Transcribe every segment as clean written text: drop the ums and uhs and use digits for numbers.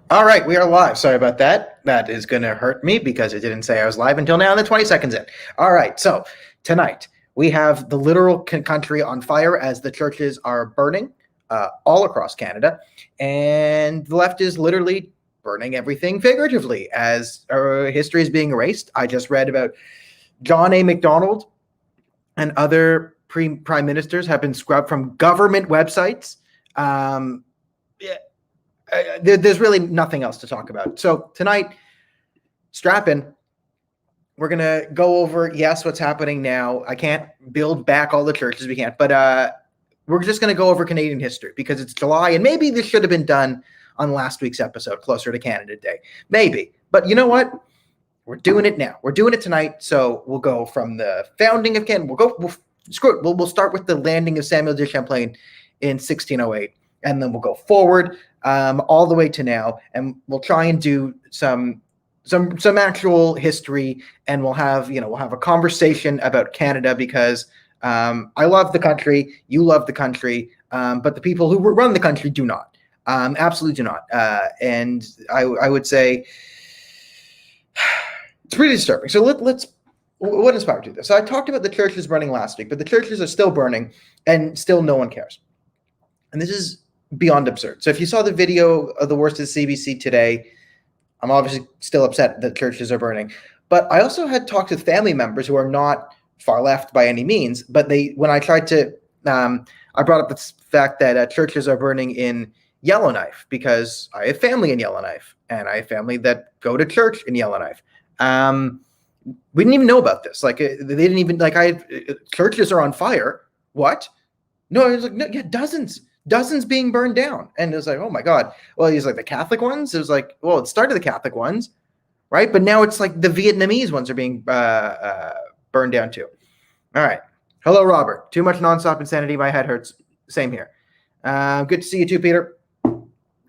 All right, we are live. Sorry about that. That is going to hurt me because it didn't say I was live until now, and then 20 seconds in. All right, so tonight we have the literal country on fire as the churches are burning all across Canada, and the left is literally burning everything figuratively as our history is being erased. I just read about John A. Macdonald and other prime ministers have been scrubbed from government websites. Yeah, there's really nothing else to talk about. So tonight, strap in. We're going to go over, yes, what's happening now. I can't build back all the churches. We can't. But we're just going to go over Canadian history because it's July. And maybe this should have been done on last week's episode, closer to Canada Day. Maybe. But you know what? We're doing it now. We're doing it tonight. So we'll go from the founding of Canada. Screw it. We'll start with the landing of Samuel de Champlain in 1608. And then we'll go forward all the way to now, and we'll try and do some actual history, and we'll have a conversation about Canada because I love the country, you love the country, but the people who run the country do not, absolutely do not, and I would say it's pretty disturbing. So let's. What inspired you to this? So I talked about the churches burning last week, but the churches are still burning, and still no one cares, and this is beyond absurd. So if you saw the video of the worst of the CBC today, I'm obviously still upset that churches are burning. But I also had talked with family members who are not far left by any means. But when I tried to, I brought up the fact that churches are burning in Yellowknife because I have family in Yellowknife and I have family that go to church in Yellowknife. We didn't even know about this. Like they didn't even churches are on fire. What? No, it was like no, yeah, dozens being burned down. And it was like, oh my God. Well, he's like the Catholic ones. It was like, well, it started the Catholic ones, right? But now it's like the Vietnamese ones are being burned down too. All right. Hello, Robert. Too much nonstop insanity. My head hurts. Same here. Good to see you too, Peter.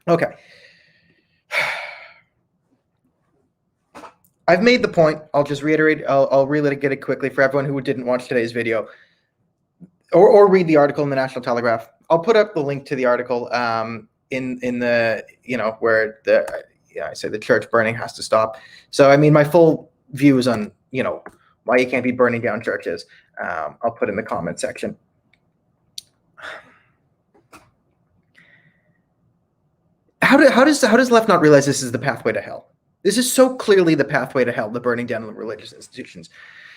Okay. I've made the point. I'll just reiterate. I'll re-litigate it quickly for everyone who didn't watch today's video or read the article in the National Telegraph. I'll put up the link to the article in the where I say the church burning has to stop. So I mean, my full views on why you can't be burning down churches. I'll put in the comment section. How does left not realize this is the pathway to hell? This is so clearly the pathway to hell, the burning down of religious institutions.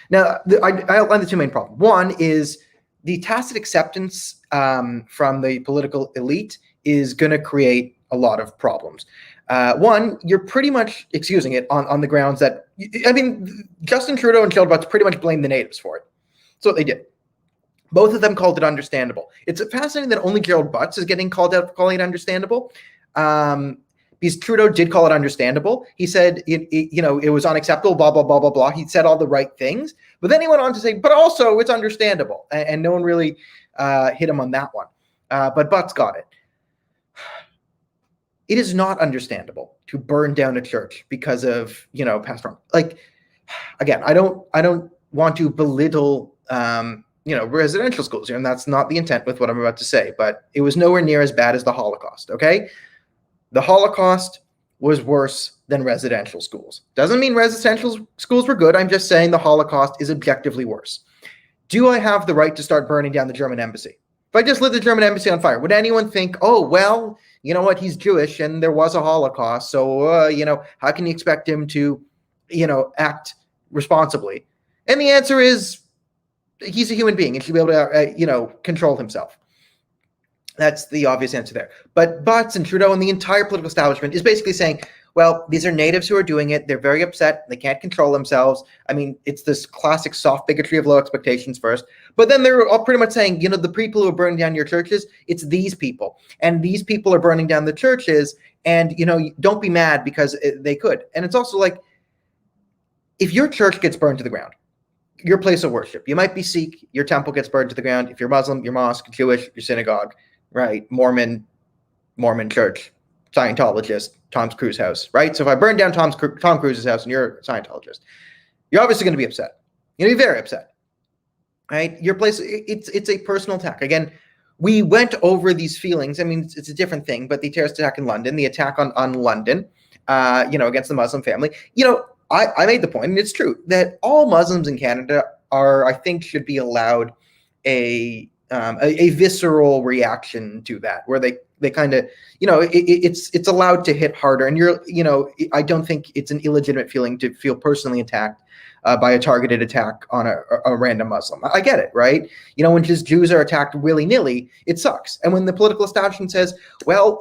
Now, I outlined the two main problems. One is the tacit acceptance from the political elite is going to create a lot of problems. One, you're pretty much excusing it on the grounds that, I mean, Justin Trudeau and Gerald Butts pretty much blamed the natives for it. That's what they did. Both of them called it understandable. It's fascinating that only Gerald Butts is getting called out for calling it understandable. Because Trudeau did call it understandable. He said, it was unacceptable, blah, blah, blah, blah, blah. He said all the right things. But then he went on to say, but also it's understandable. And no one really hit him on that one. But Butts got it. It is not understandable to burn down a church because of, past wrong. Like, again, I don't want to belittle, residential schools here. And that's not the intent with what I'm about to say. But it was nowhere near as bad as the Holocaust, okay? The Holocaust was worse than residential schools. Doesn't mean residential schools were good. I'm just saying the Holocaust is objectively worse. Do I have the right to start burning down the German embassy? If I just lit the German embassy on fire, would anyone think, oh, well, you know what, he's Jewish and there was a Holocaust, so, how can you expect him to, act responsibly? And the answer is he's a human being and should be able to, control himself. That's the obvious answer there. But Butts and Trudeau and the entire political establishment is basically saying, well, these are natives who are doing it. They're very upset. They can't control themselves. I mean, it's this classic soft bigotry of low expectations first. But then they're all pretty much saying, the people who are burning down your churches, it's these people. And these people are burning down the churches. And, don't be mad because they could. And it's also like, if your church gets burned to the ground, your place of worship, you might be Sikh, your temple gets burned to the ground. If you're Muslim, your mosque, Jewish, your synagogue, right? Mormon church, Scientologist, Tom Cruise's house, right? So if I burn down Tom Cruise's house and you're a Scientologist, you're obviously going to be upset. You're going to be very upset, right? Your place, it's a personal attack. Again, we went over these feelings. I mean, it's a different thing, but the terrorist attack in London, the attack on London, against the Muslim family, I made the point, and it's true, that all Muslims in Canada I think, should be allowed a visceral reaction to that, where they kind of, it's allowed to hit harder. And I don't think it's an illegitimate feeling to feel personally attacked by a targeted attack on a random Muslim. I get it, right? When just Jews are attacked willy-nilly, it sucks. And when the political establishment says, well,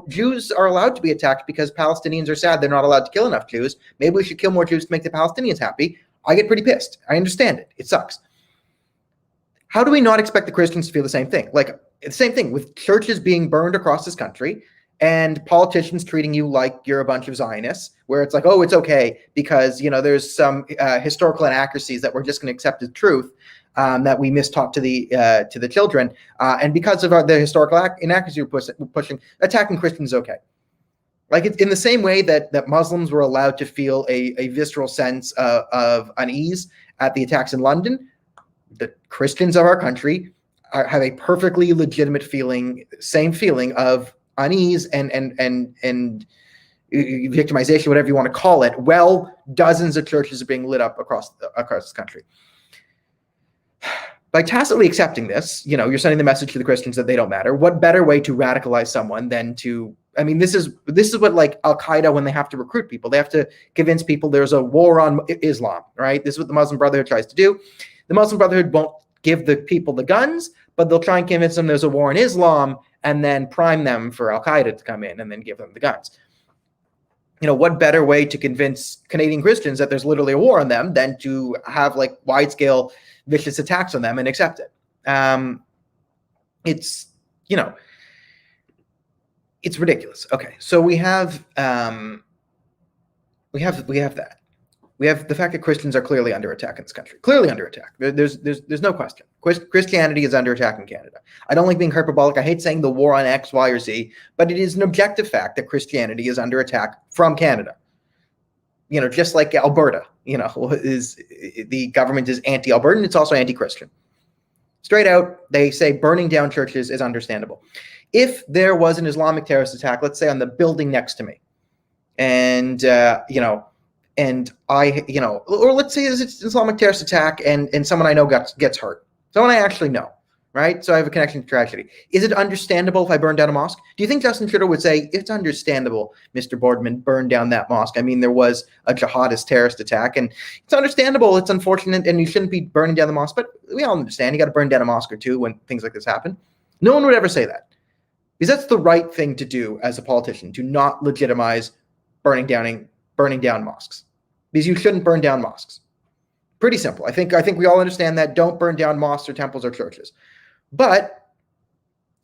Jews are allowed to be attacked because Palestinians are sad they're not allowed to kill enough Jews, maybe we should kill more Jews to make the Palestinians happy, I get pretty pissed. I understand it. It sucks. How do we not expect the Christians to feel the same thing? Like, the same thing with churches being burned across this country and politicians treating you like you're a bunch of Zionists, where it's like, oh, it's okay because, there's some historical inaccuracies that we're just going to accept as truth, that we mistaught to the children. And because of the historical inaccuracy we're pushing, attacking Christians is okay. Like, it's in the same way that Muslims were allowed to feel a visceral sense of unease at the attacks in London, the Christians of our country have a perfectly legitimate same feeling of unease and victimization, whatever you want to call it. Well, dozens of churches are being lit up across this country. By tacitly accepting this, you're sending the message to the Christians that they don't matter. What better way to radicalize someone than to, I mean, this is what, like, Al-Qaeda, when they have to recruit people, they have to convince people there's a war on Islam, right? This is what the Muslim Brotherhood tries to do. The Muslim Brotherhood won't give the people the guns, but they'll try and convince them there's a war on Islam and then prime them for Al-Qaeda to come in and then give them the guns. What better way to convince Canadian Christians that there's literally a war on them than to have, like, wide-scale vicious attacks on them and accept it? It's ridiculous. Okay, so we have that. We have the fact that Christians are clearly under attack in this country. Clearly under attack. There's no question. Christianity is under attack in Canada. I don't like being hyperbolic. I hate saying the war on X, Y, or Z, but it is an objective fact that Christianity is under attack from Canada. Just like Alberta, is the government is anti-Albertan, it's also anti-Christian. Straight out, they say burning down churches is understandable. If there was an Islamic terrorist attack, let's say on the building next to me, and and I, or let's say it's an Islamic terrorist attack and someone I know gets hurt. Someone I actually know, right? So I have a connection to tragedy. Is it understandable if I burn down a mosque? Do you think Justin Trudeau would say, it's understandable, Mr. Boardman, burn down that mosque? I mean, there was a jihadist terrorist attack, and it's understandable, it's unfortunate, and you shouldn't be burning down the mosque, but we all understand you got to burn down a mosque or two when things like this happen. No one would ever say that. Because that's the right thing to do as a politician, to not legitimize burning down mosques. Because you shouldn't burn down mosques. Pretty simple. I think we all understand that. Don't burn down mosques or temples or churches. But,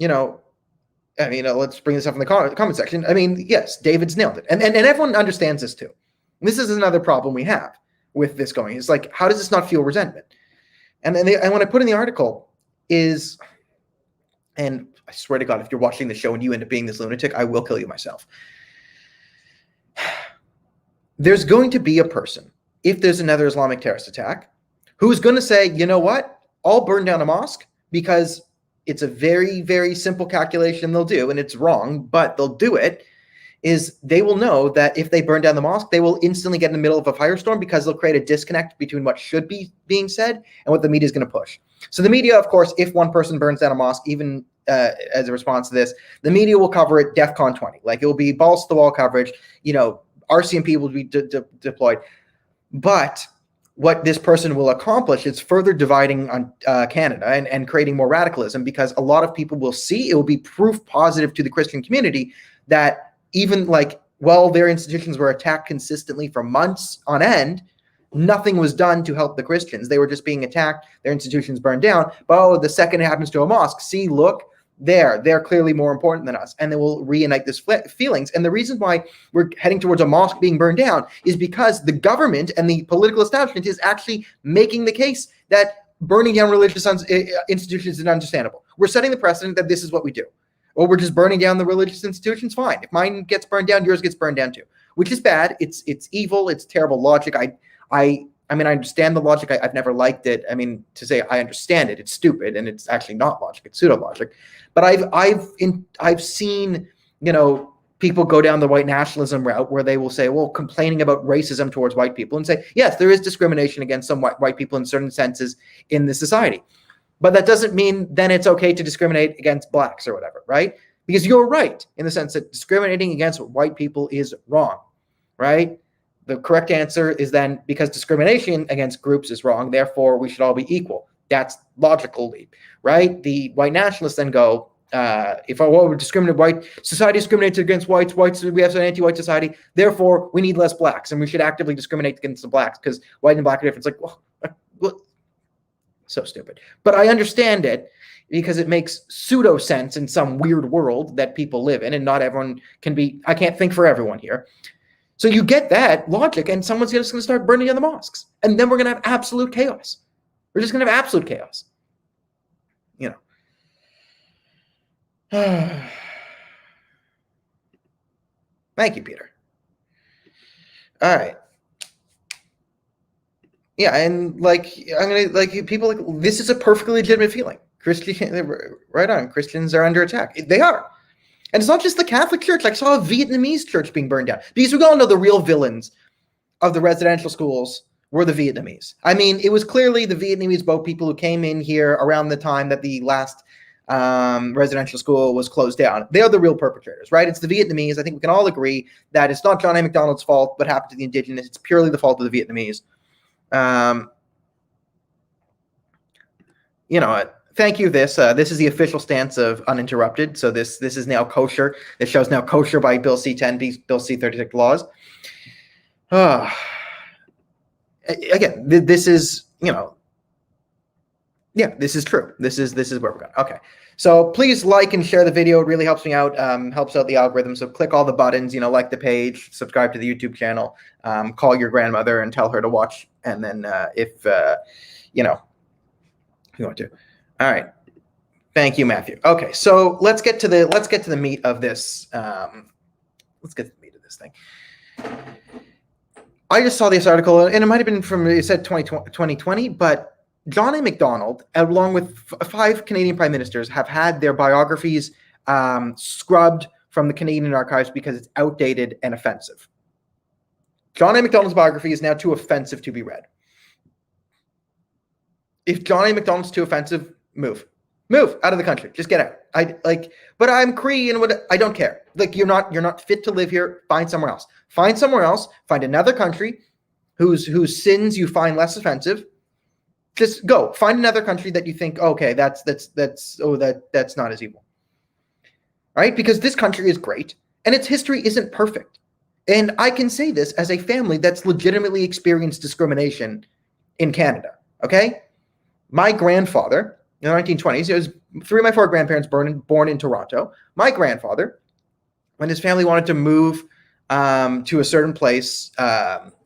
let's bring this up in the comment section. I mean, yes, David's nailed it. And everyone understands this too. And this is another problem we have with this going. It's like, how does this not feel resentment? And what I put in the article is, and I swear to God, if you're watching the show and you end up being this lunatic, I will kill you myself. There's going to be a person, if there's another Islamic terrorist attack, who's going to say, you know what? I'll burn down a mosque because it's a very, very simple calculation they'll do, and it's wrong, but they'll do it, is they will know that if they burn down the mosque, they will instantly get in the middle of a firestorm because they'll create a disconnect between what should be being said and what the media is going to push. So the media, of course, if one person burns down a mosque, even as a response to this, the media will cover it DEFCON 20. Like, it will be balls to the wall coverage, RCMP will be deployed. But what this person will accomplish is further dividing on Canada and creating more radicalism, because a lot of people will see, it will be proof positive to the Christian community that even while their institutions were attacked consistently for months on end, nothing was done to help the Christians. They were just being attacked, their institutions burned down. But the second it happens to a mosque, see, look, they're clearly more important than us, and they will reunite this feelings. And the reason why we're heading towards a mosque being burned down is because the government and the political establishment is actually making the case that burning down religious institutions is understandable. We're setting the precedent that this is what we do. Or we're just burning down the religious institutions, fine. If mine gets burned down, yours gets burned down too, which is bad. It's evil. It's terrible logic. I I mean, I understand the logic. I've never liked it. I mean, to say I understand it, it's stupid, and it's actually not logic. It's pseudo logic. But I've seen, you know, people go down the white nationalism route where they will say, well, complaining about racism towards white people, and say, yes, there is discrimination against some white people in certain senses in the society. But that doesn't mean then it's okay to discriminate against blacks or whatever, right? Because you're right in the sense that discriminating against white people is wrong, right? The correct answer is then, because discrimination against groups is wrong, therefore we should all be equal. That's logical leap, right? The white nationalists then go, if white society discriminates against whites, we have an anti-white society, therefore we need less blacks, and we should actively discriminate against the blacks because white and black are different. It's like, well, so stupid. But I understand it because it makes pseudo sense in some weird world that people live in, and not everyone can be, I can't think for everyone here. So you get that logic, and someone's just going to start burning down the mosques. And then we're going to have absolute chaos. We're just going to have absolute chaos. You know. Thank you, Peter. All right. Yeah, and like, I'm going to, like, people, like, this is a perfectly legitimate feeling. Right on. Christians are under attack. They are. And it's not just the Catholic Church. I saw a Vietnamese church being burned down. Because we all know the real villains of the residential schools were the Vietnamese. I mean, it was clearly the Vietnamese boat people who came in here around the time that the last residential school was closed down. They are the real perpetrators, right? It's the Vietnamese. I think we can all agree that it's not John A. Macdonald's fault what happened to the indigenous. It's purely the fault of the Vietnamese. You know what? Thank you. This is the official stance of Uninterrupted. So this is now kosher. This show's now kosher by Bill C-10, Bill C-36 laws. Again, this is, you know, yeah, this is true. This is where we're going. Okay. So please like and share the video. It really helps me out, helps out the algorithm. So click all the buttons, you know, like the page, subscribe to the YouTube channel, call your grandmother and tell her to watch. And then if, you know, you want to. All right. Thank you, Matthew. Okay, so let's get to the meat of this. Let's get to the meat of this thing. I just saw this article, and it might have been from, it said 2020, but John A. Macdonald, along with 5 Canadian prime ministers, have had their biographies scrubbed from the Canadian archives because it's outdated and offensive. John A. Macdonald's biography is now too offensive to be read. If John A. Macdonald's too offensive, move out of the country. Just get out. But I'm Cree and what, I don't care. Like, you're not fit to live here. Find somewhere else. Find somewhere else. Find another country whose sins you find less offensive. Just go. Find another country that you think, okay, that's not as evil. Right? Because this country is great and its history isn't perfect. And I can say this as a family that's legitimately experienced discrimination in Canada. Okay? My grandfather, in the 1920s, it was 3 of my 4 grandparents born in Toronto. My grandfather, when his family wanted to move to a certain place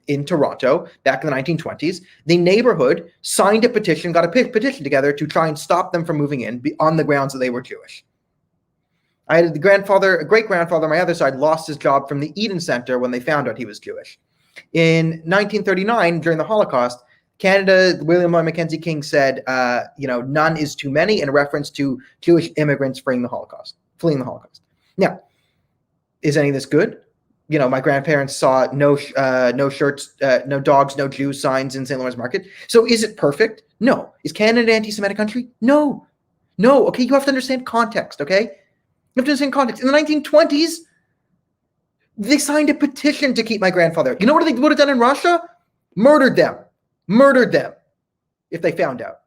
in Toronto back in the 1920s, the neighborhood signed a petition, got a petition together to try and stop them from moving in on the grounds that they were Jewish. I had a great-grandfather on my other side lost his job from the Eden Center when they found out he was Jewish. In 1939, during the Holocaust, Canada, William Lloyd Mackenzie King said, none is too many, in reference to Jewish immigrants fleeing the Holocaust. Now, is any of this good? You know, my grandparents saw no shirts, no dogs, no Jews signs in St. Lawrence Market. So is it perfect? No. Is Canada an anti-Semitic country? No. Okay, you have to understand context, okay? You have to understand context. In the 1920s, they signed a petition to keep my grandfather. You know what they would have done in Russia? Murdered them if they found out.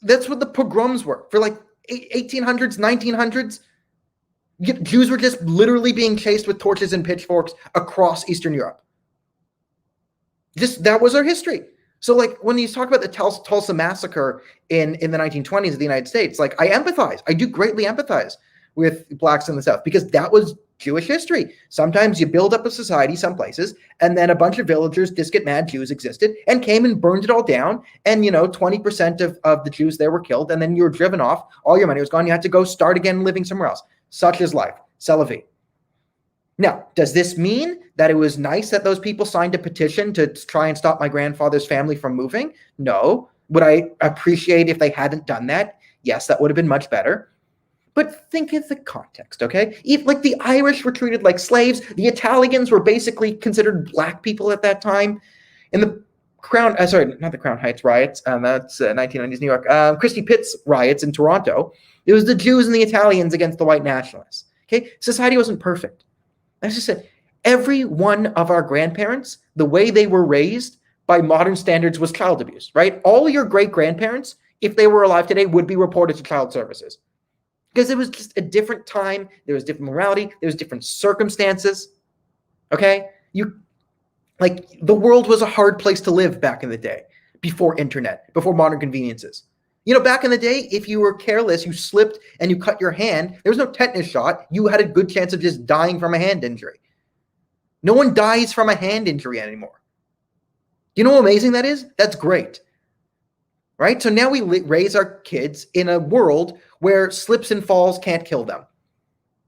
That's what the pogroms were. For like 1800s, 1900s, Jews were just literally being chased with torches and pitchforks across Eastern Europe. That was our history. So like when you talk about the Tulsa massacre in the 1920s of the United States, like I empathize. I do greatly empathize with blacks in the South because that was Jewish history. Sometimes you build up a society some places, and then a bunch of villagers, just get mad Jews existed, and came and burned it all down, and 20% of the Jews there were killed, and then you were driven off, all your money was gone, you had to go start again living somewhere else. Such is life. C'est la vie. Now, does this mean that it was nice that those people signed a petition to try and stop my grandfather's family from moving? No. Would I appreciate if they hadn't done that? Yes, that would have been much better. But think of the context, okay? Like the Irish were treated like slaves. The Italians were basically considered black people at that time. In the Crown, not the Crown Heights riots, that's 1990s New York. Christy Pitt's riots in Toronto. It was the Jews and the Italians against the white nationalists. Okay, society wasn't perfect. As I said, every one of our grandparents, the way they were raised by modern standards was child abuse, right? All your great-grandparents, if they were alive today, would be reported to child services. Because it was just a different time. There was different morality. There was different circumstances. Okay? The world was a hard place to live back in the day, before internet, before modern conveniences. Back in the day, if you were careless, you slipped and you cut your hand, there was no tetanus shot. You had a good chance of just dying from a hand injury. No one dies from a hand injury anymore. You know how amazing that is? That's great. Right? So now we raise our kids in a world where slips and falls can't kill them.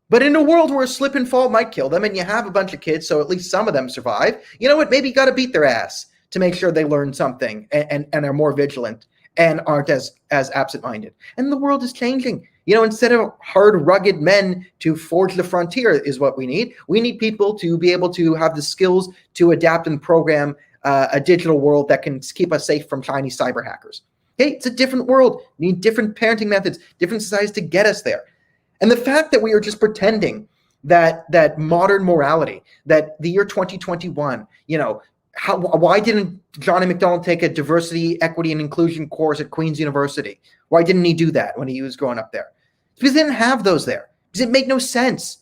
But in a world where a slip and fall might kill them, and you have a bunch of kids, so at least some of them survive, you know what? Maybe you got to beat their ass to make sure they learn something and are more vigilant and aren't as absent-minded. And the world is changing. Instead of hard, rugged men to forge the frontier is what we need. We need people to be able to have the skills to adapt and program a digital world that can keep us safe from Chinese cyber hackers. Okay, it's a different world. We need different parenting methods, different societies to get us there. And the fact that we are just pretending that modern morality, that the year 2021, why didn't Johnny McDonald take a diversity, equity, and inclusion course at Queen's University? Why didn't he do that when he was growing up there? Because they didn't have those there. Because it made no sense.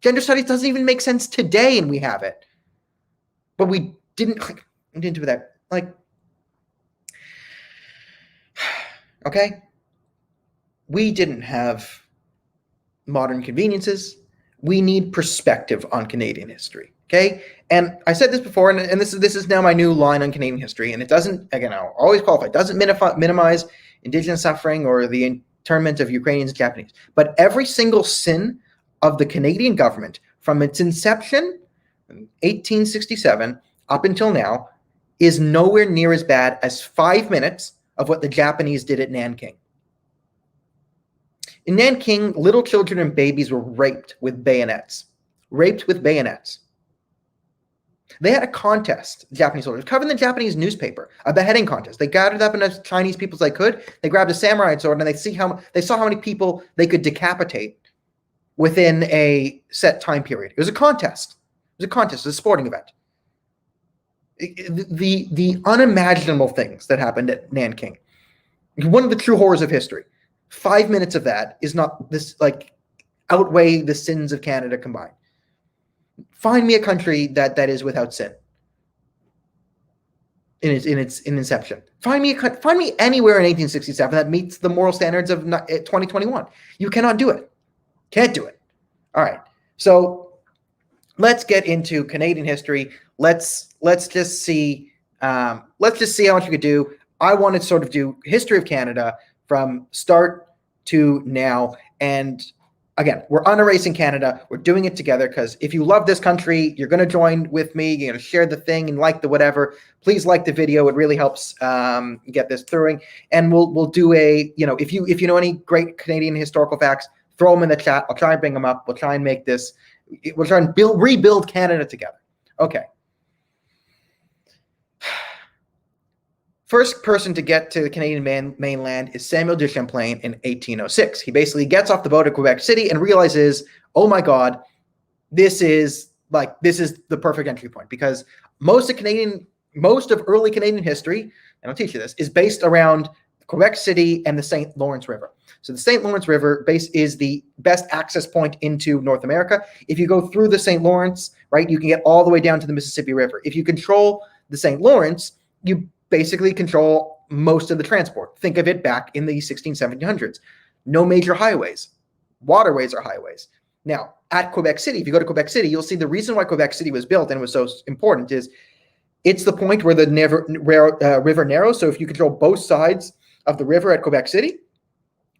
Gender studies doesn't even make sense today, and we have it. But we didn't do that. Okay? We didn't have modern conveniences. We need perspective on Canadian history. Okay? And I said this before, and this is now my new line on Canadian history, and it doesn't, again, I'll always qualify, it doesn't minimize Indigenous suffering or the internment of Ukrainians and Japanese. But every single sin of the Canadian government from its inception in 1867 up until now is nowhere near as bad as 5 minutes of what the Japanese did at Nanking. In Nanking, little children and babies were raped with bayonets. Raped with bayonets. They had a contest, Japanese soldiers, covered in the Japanese newspaper, a beheading contest. They gathered up enough Chinese people as they could. They grabbed a samurai sword, and they saw how many people they could decapitate within a set time period. It was a contest. It was a sporting event. The unimaginable things that happened at Nanking. One of the true horrors of history. 5 minutes of that is not this, outweigh the sins of Canada combined. Find me a country that is without sin in its inception. Find me anywhere in 1867 that meets the moral standards of 2021. You cannot do it. Can't do it. All right. So let's get into Canadian history. Let's just see how much we could do. I want to sort of do history of Canada from start to now. And again, we're Unerasing Canada. We're doing it together because if you love this country, you're going to join with me. You're going to share the thing and like the whatever. Please like the video. It really helps get this through. And we'll do if you know any great Canadian historical facts, throw them in the chat. I'll try and bring them up. We'll try and make this. We'll try and rebuild Canada together. Okay. First person to get to the Canadian mainland is Samuel de Champlain in 1806. He basically gets off the boat at Quebec City and realizes, oh my God, this is the perfect entry point, because most of early Canadian history, and I'll teach you this, is based around Quebec City and the St. Lawrence River. So the St. Lawrence River is the best access point into North America. If you go through the St. Lawrence, right, you can get all the way down to the Mississippi River. If you control the St. Lawrence, you basically control most of the transport. Think of it back in the 1700s. No major highways. Waterways are highways. Now, at Quebec City, if you go to Quebec City, you'll see the reason why Quebec City was built and was so important is it's the point where the river narrows. So if you control both sides of the river at Quebec City,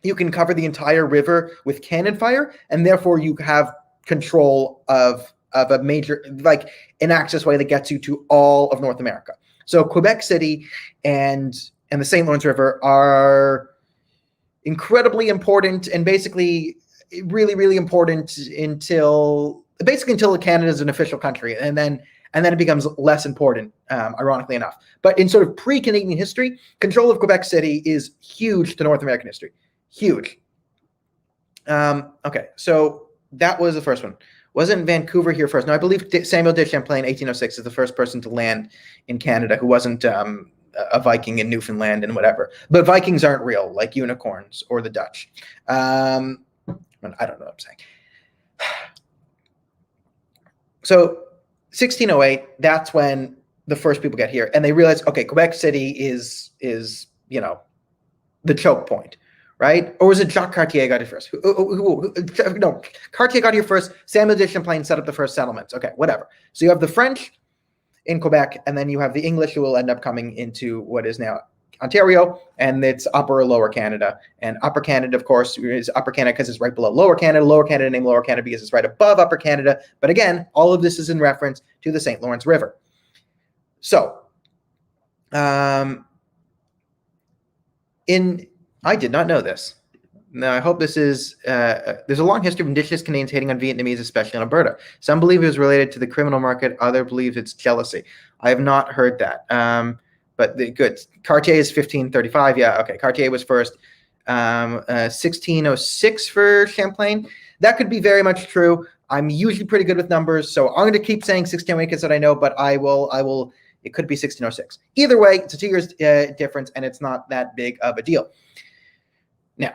you can cover the entire river with cannon fire, and therefore you have control of a major, like an access way that gets you to all of North America. So Quebec City and the St. Lawrence River are incredibly important, and basically really, really important until Canada is an official country, and then it becomes less important, ironically enough. But in sort of pre-Canadian history, control of Quebec City is huge to North American history. Huge. Okay, so that was the first one. Wasn't Vancouver here first? No, I believe Samuel de Champlain, 1806, is the first person to land in Canada who wasn't a Viking in Newfoundland and whatever. But Vikings aren't real, like unicorns or the Dutch. I don't know what I'm saying. So 1608, that's when the first people get here, and they realize, okay, Quebec City is the choke point, right? Or was it Jacques Cartier got here first? No, Cartier got here first. Samuel de Champlain set up the first settlements. Okay, whatever. So you have the French in Quebec, and then you have the English who will end up coming into what is now Ontario, and it's Upper or Lower Canada. And Upper Canada, of course, is Upper Canada because it's right below Lower Canada. Lower Canada named Lower Canada because it's right above Upper Canada. But again, all of this is in reference to the St. Lawrence River. So, I did not know this. Now, I hope this is, there's a long history of Indigenous Canadians hating on Vietnamese, especially in Alberta. Some believe it was related to the criminal market. Others believe it's jealousy. I have not heard that. But good. Cartier is 1535. Yeah, okay. Cartier was first. 1606 for Champlain. That could be very much true. I'm usually pretty good with numbers, so I'm going to keep saying 1608 because that I know, but I will. It could be 1606. Either way, it's a 2 years difference, and it's not that big of a deal. Now,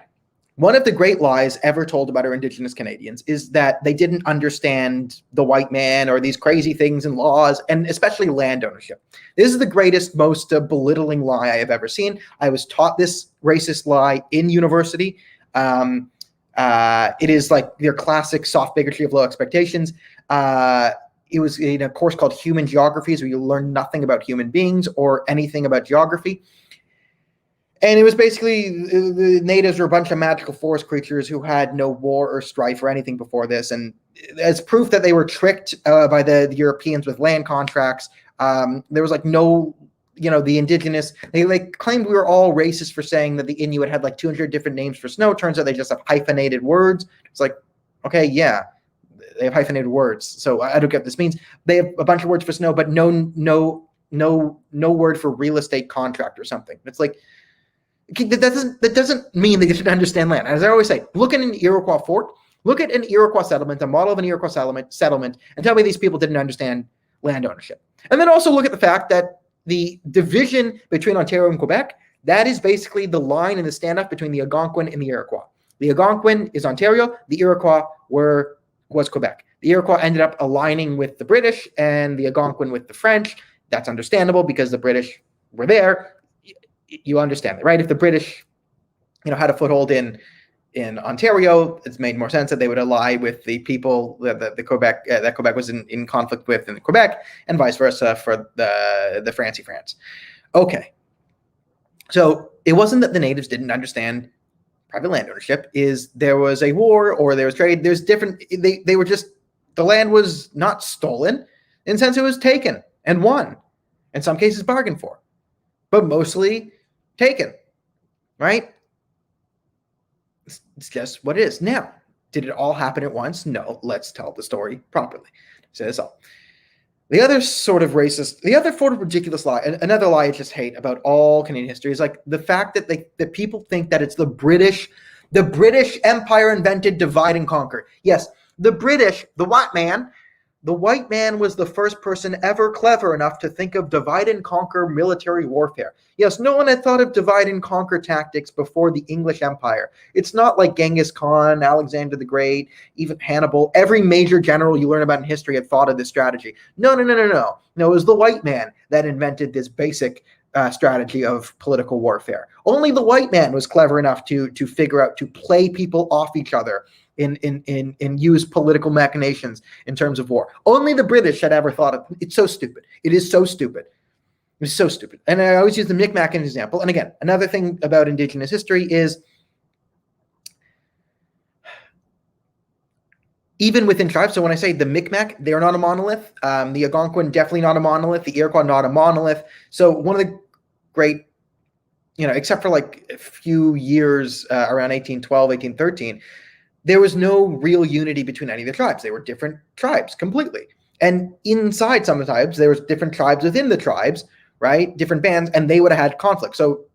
one of the great lies ever told about our Indigenous Canadians is that they didn't understand the white man or these crazy things and laws, and especially land ownership. This is the greatest, most belittling lie I have ever seen. I was taught this racist lie in university. It is like their classic soft bigotry of low expectations. It was in a course called Human Geographies, where you learn nothing about human beings or anything about geography. And it was basically the natives were a bunch of magical forest creatures who had no war or strife or anything before this. And as proof that they were tricked by the Europeans with land contracts, there was like no, the indigenous, they like claimed we were all racist for saying that the Inuit had like 200 different names for snow. Turns out they just have hyphenated words. It's like, okay, yeah, they have hyphenated words. So I don't get what this means. They have a bunch of words for snow, but no word for real estate contract or something. It's like, that doesn't mean that you should understand land. As I always say, look at an Iroquois fort, look at an Iroquois settlement, a model of an Iroquois settlement, and tell me these people didn't understand land ownership. And then also look at the fact that the division between Ontario and Quebec, that is basically the line in the standoff between the Algonquin and the Iroquois. The Algonquin is Ontario, the Iroquois was Quebec. The Iroquois ended up aligning with the British and the Algonquin with the French. That's understandable because the British were there. You understand that, right? If the British, had a foothold in Ontario, it's made more sense that they would ally with the people that Quebec that Quebec was in conflict with in Quebec, and vice versa for the Francie France. Okay, so it wasn't that the natives didn't understand private land ownership. Is there was a war or there was trade? There's different. They were just, the land was not stolen, in the sense it was taken and won, in some cases bargained for, but mostly taken, right? It's just what it is. Now, did it all happen at once? No. Let's tell the story properly. Say this all. The other sort of racist, the other sort of ridiculous lie, another lie I just hate about all Canadian history is like the fact that that people think that it's the British Empire invented divide and conquer. Yes, the British, the white man was the first person ever clever enough to think of divide and conquer military warfare. Yes, no one had thought of divide and conquer tactics before the English Empire. It's not like Genghis Khan, Alexander the Great, even Hannibal. Every major general you learn about in history had thought of this strategy. No. No, it was the white man that invented this basic strategy of political warfare. Only the white man was clever enough to figure out, to play people off each other and use political machinations in terms of war. Only the British had ever thought of it. It's so stupid. It is so stupid. It's so stupid. And I always use the Micmac as an example. And again, another thing about Indigenous history is even within tribes. So when I say the Micmac, they're not a monolith. The Algonquin, definitely not a monolith. The Iroquois, not a monolith. So one of the great, except for like a few years around 1812, 1813, there was no real unity between any of the tribes. They were different tribes completely. And inside some of the tribes, there was different tribes within the tribes, right? Different bands, and they would have had conflict. So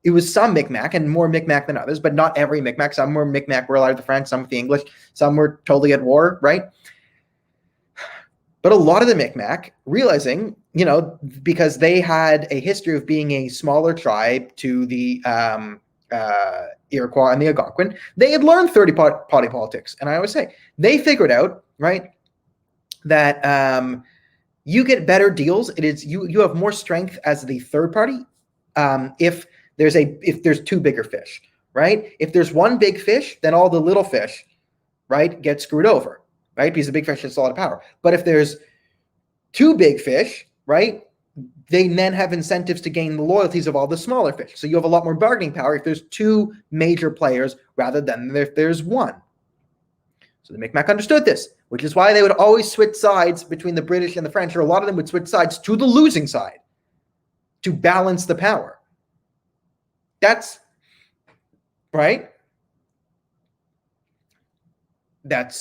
it was some Micmac and more Micmac than others, but not every Micmac. Some were Micmac, were allied with the French, some with the English, some were totally at war, right? But a lot of the Micmac, realizing, because they had a history of being a smaller tribe to the Iroquois and the Algonquin, they had learned 30-party politics. And I always say, they figured out, right, that you get better deals. It is you have more strength as the third party if there's two bigger fish, right? If there's one big fish, then all the little fish, right, get screwed over, right? Because the big fish has a lot of power. But if there's two big fish, right, they then have incentives to gain the loyalties of all the smaller fish. So you have a lot more bargaining power if there's two major players rather than if there's one. So the Micmac understood this, which is why they would always switch sides between the British and the French, or a lot of them would switch sides to the losing side to balance the power. That's right. That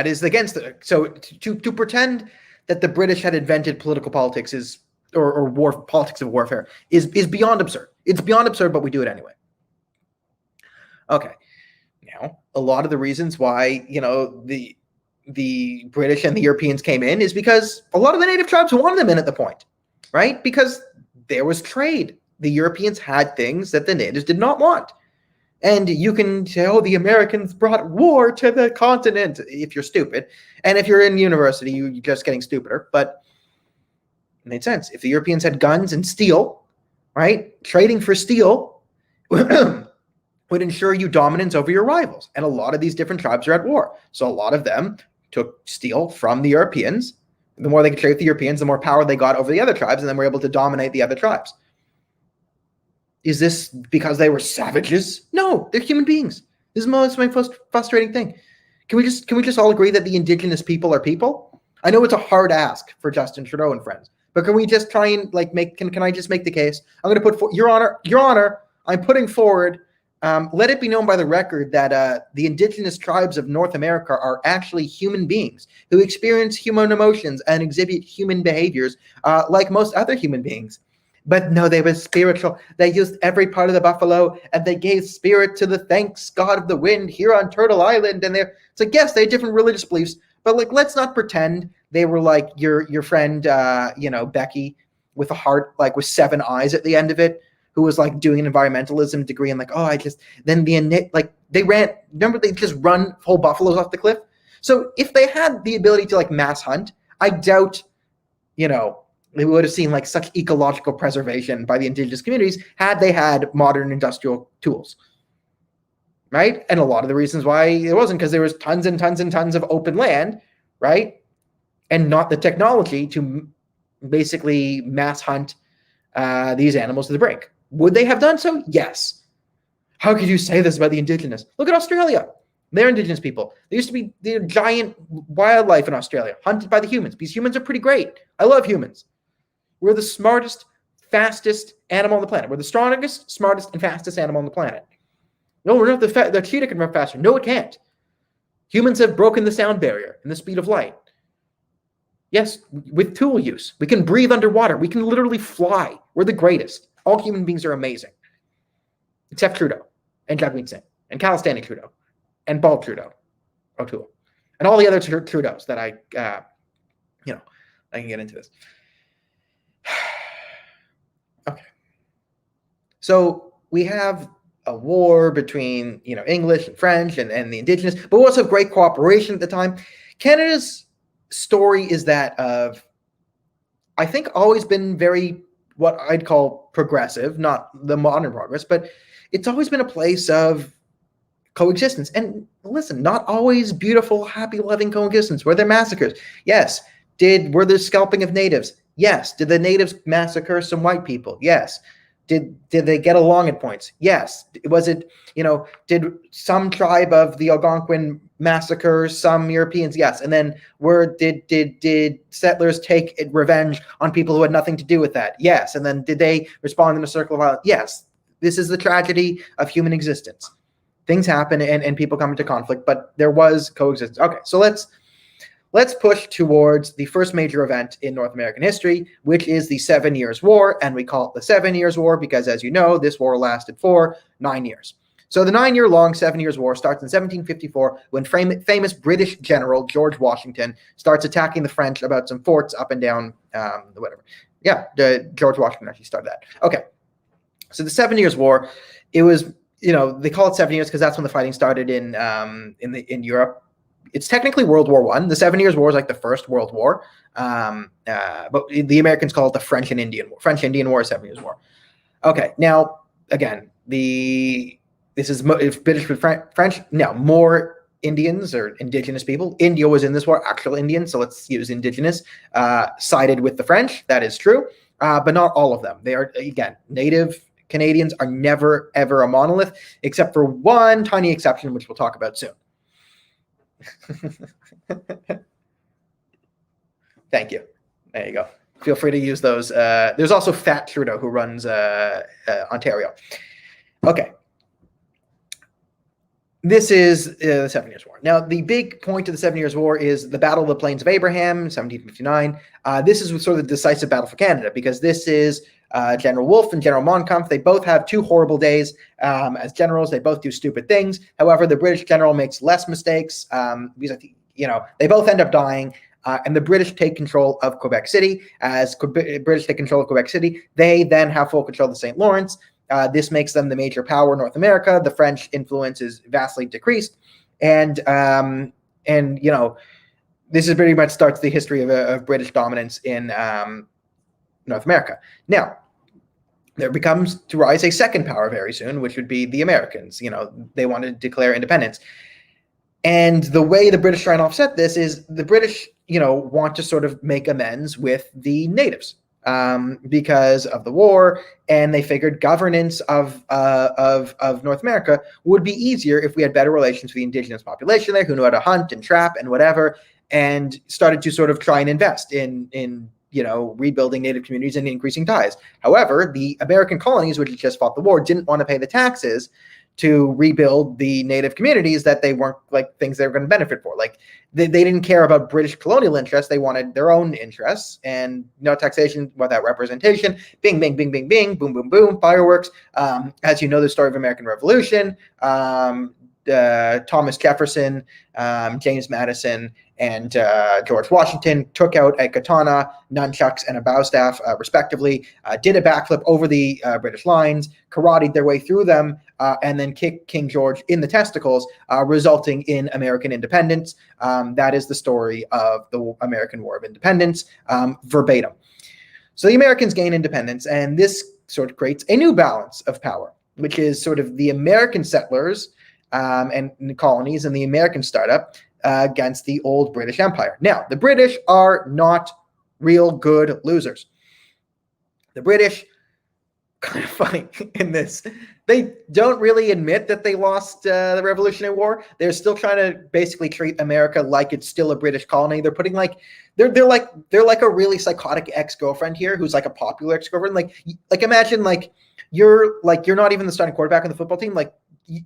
is against it. So to pretend that the British had invented political politics or politics of warfare is beyond absurd. It's beyond absurd, but we do it anyway. Okay. Now, a lot of the reasons why, the British and the Europeans came in is because a lot of the native tribes wanted them in at the point, right? Because there was trade. The Europeans had things that the natives did not want. And you can say, oh, the Americans brought war to the continent if you're stupid. And if you're in university, you're just getting stupider. But it made sense. If the Europeans had guns and steel, right, trading for steel would ensure you dominance over your rivals. And a lot of these different tribes are at war. So a lot of them took steel from the Europeans. The more they could trade with the Europeans, the more power they got over the other tribes, and then were able to dominate the other tribes. Is this because they were savages? No, they're human beings. This is my most frustrating thing. Can we just all agree that the indigenous people are people? I know it's a hard ask for Justin Trudeau and friends, but can we just try and can I just make the case? I'm going to put Your Honor, I'm putting forward. Let it be known by the record that the indigenous tribes of North America are actually human beings who experience human emotions and exhibit human behaviors like most other human beings. But no, they were spiritual. They used every part of the buffalo, and they gave spirit to the thanks god of the wind here on Turtle Island. And it's like, yes, they had different religious beliefs, but let's not pretend they were like your friend, Becky, with a heart with 7 eyes at the end of it, who was doing an environmentalism degree and they ran. Remember, they just run whole buffaloes off the cliff. So if they had the ability to mass hunt, I doubt, we would have seen such ecological preservation by the indigenous communities had they had modern industrial tools, right? And a lot of the reasons why it wasn't because there was tons and tons and tons of open land, right? And not the technology to basically mass hunt these animals to the brink. Would they have done so? Yes. How could you say this about the indigenous? Look at Australia. They're indigenous people. There used to be giant wildlife in Australia, hunted by the humans, because humans are pretty great. I love humans. We're the smartest, fastest animal on the planet. We're the strongest, smartest, and fastest animal on the planet. No, we're not the cheetah can run faster. No, it can't. Humans have broken the sound barrier and the speed of light. Yes, with tool use. We can breathe underwater. We can literally fly. We're the greatest. All human beings are amazing. Except Trudeau and Jagmeet Singh and Calistani Trudeau and Bald Trudeau, O'Toole, and all the other Trudeaus that I can get into this. Okay. So we have a war between, English and French and the indigenous, but we also have great cooperation at the time. Canada's story is that of, I think, always been very, what I'd call progressive, not the modern progress, but it's always been a place of coexistence. And listen, not always beautiful, happy, loving coexistence. Were there massacres? Yes. Were there scalping of natives? Yes. Did the natives massacre some white people? Yes. Did they get along at points? Yes. Was it, did some tribe of the Algonquin massacres some Europeans? Yes. And then did settlers take revenge on people who had nothing to do with that? Yes. And then did they respond in a circle of violence? Yes. This is the tragedy of human existence. Things happen and people come into conflict, but there was coexistence. Okay, so let's push towards the first major event in North American history, which is the 7 Years' War. And we call it the 7 Years' War because, as you know, this war lasted for 9 years. So the 9-year-long 7 Years' War starts in 1754 when famous British general George Washington starts attacking the French about some forts up and down, whatever. Yeah, George Washington actually started that. Okay, so the 7 Years' War, it was, they call it 7 years because that's when the fighting started in Europe. It's technically World War I. The 7 Years' War is like the First World War, but the Americans call it the French and Indian War. French-Indian War, 7 Years' War. Okay, now again, this is British with French. Now more Indians or indigenous people. India was in this war, actual Indians, so let's use indigenous. Sided with the French. That is true, but not all of them. They are, again, Native Canadians are never ever a monolith, except for one tiny exception, which we'll talk about soon. Thank you. There you go. Feel free to use those. There's also Fat Trudeau, who runs Ontario. Okay. This is the 7 Years' War. Now, the big point of the 7 Years' War is the Battle of the Plains of Abraham, 1759. This is sort of the decisive battle for Canada because this is General Wolfe and General Montcalm. They both have two horrible days as generals. They both do stupid things. However, the British general makes less mistakes because they both end up dying. And the British take control of Quebec City. As British take control of Quebec City, they then have full control of the St. Lawrence. This makes them the major power in North America. The French influence is vastly decreased, and this is pretty much starts the history of British dominance in North America. Now, there becomes to rise a second power very soon, which would be the Americans. They want to declare independence, and the way the British try and offset this is the British, want to sort of make amends with the natives. Because of the war, and they figured governance of North America would be easier if we had better relations with the indigenous population there, who knew how to hunt and trap and whatever, and started to sort of try and invest in rebuilding native communities and increasing ties. However, the American colonies, which had just fought the war, didn't want to pay the taxes to rebuild the native communities that they weren't like things they were going to benefit for. Like they didn't care about British colonial interests. They wanted their own interests, and no taxation without representation. Bing, bing, bing, bing, bing, boom, boom, boom, fireworks. As you know, the story of American Revolution, Thomas Jefferson, James Madison, and George Washington took out a katana, nunchucks, and a bow staff, respectively, did a backflip over the British lines, karate'd their way through them, and then kicked King George in the testicles, resulting in American independence. That is the story of the American War of Independence, verbatim. So the Americans gain independence, and this sort of creates a new balance of power, which is sort of the American settlers and the colonies and the American startup against the old British Empire. Now, the British are not real good losers. The British, kind of funny in this, they don't really admit that they lost the Revolutionary War. They're still trying to basically treat America like it's still a British colony. They're putting they're like a really psychotic ex-girlfriend here who's like a popular ex-girlfriend. Like imagine you're not even the starting quarterback on the football team. Like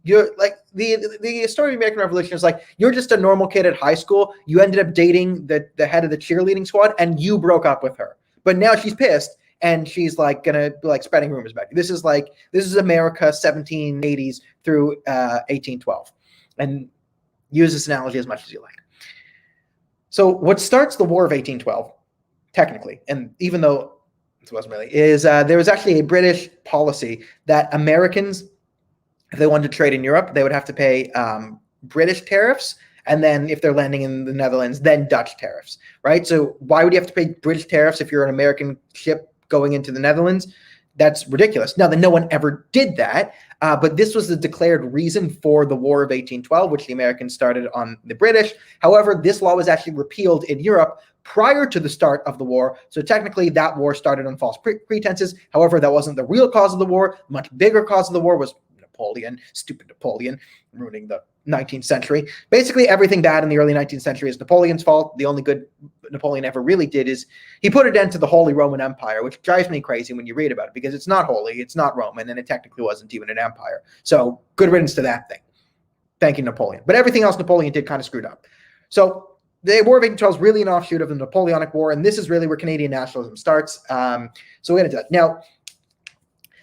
you're like the story of the American Revolution is like you're just a normal kid at high school. You ended up dating the head of the cheerleading squad, and you broke up with her. But now she's pissed, and she's gonna be spreading rumors about you. This is America 1780s through 1812, and use this analogy as much as you like. So what starts the War of 1812, technically, and even though it wasn't really, is there was actually a British policy that Americans, if they wanted to trade in Europe, they would have to pay British tariffs, and then if they're landing in the Netherlands, then Dutch tariffs, right? So why would you have to pay British tariffs if you're an American ship going into the Netherlands? That's ridiculous. Now, no one ever did that, but this was the declared reason for the War of 1812, which the Americans started on the British. However, this law was actually repealed in Europe prior to the start of the war. So technically, that war started on false pretenses. However, that wasn't the real cause of the war. Much bigger cause of the war was Napoleon, stupid Napoleon, ruining the 19th century. Basically, everything bad in the early 19th century is Napoleon's fault. The only good Napoleon ever really did is he put an end to the Holy Roman Empire, which drives me crazy when you read about it, because it's not holy, it's not Roman, and it technically wasn't even an empire. So good riddance to that thing. Thank you, Napoleon. But everything else Napoleon did kind of screwed up. So the War of 1812 is really an offshoot of the Napoleonic War, and this is really where Canadian nationalism starts. So we'll get into that. Now,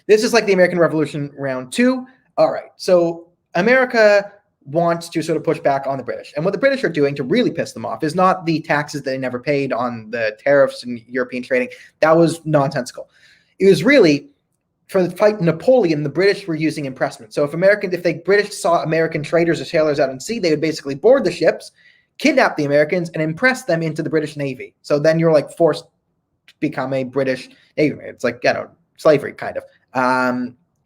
this is like the American Revolution round 2. All right, so America wants to sort of push back on the British. And what the British are doing to really piss them off is not the taxes that they never paid on the tariffs and European trading. That was nonsensical. It was really, for the fight Napoleon, the British were using impressment. So if the British saw American traders or sailors out at sea, they would basically board the ships, kidnap the Americans, and impress them into the British Navy. So then you're like forced to become a British Navy. It's like, slavery kind of.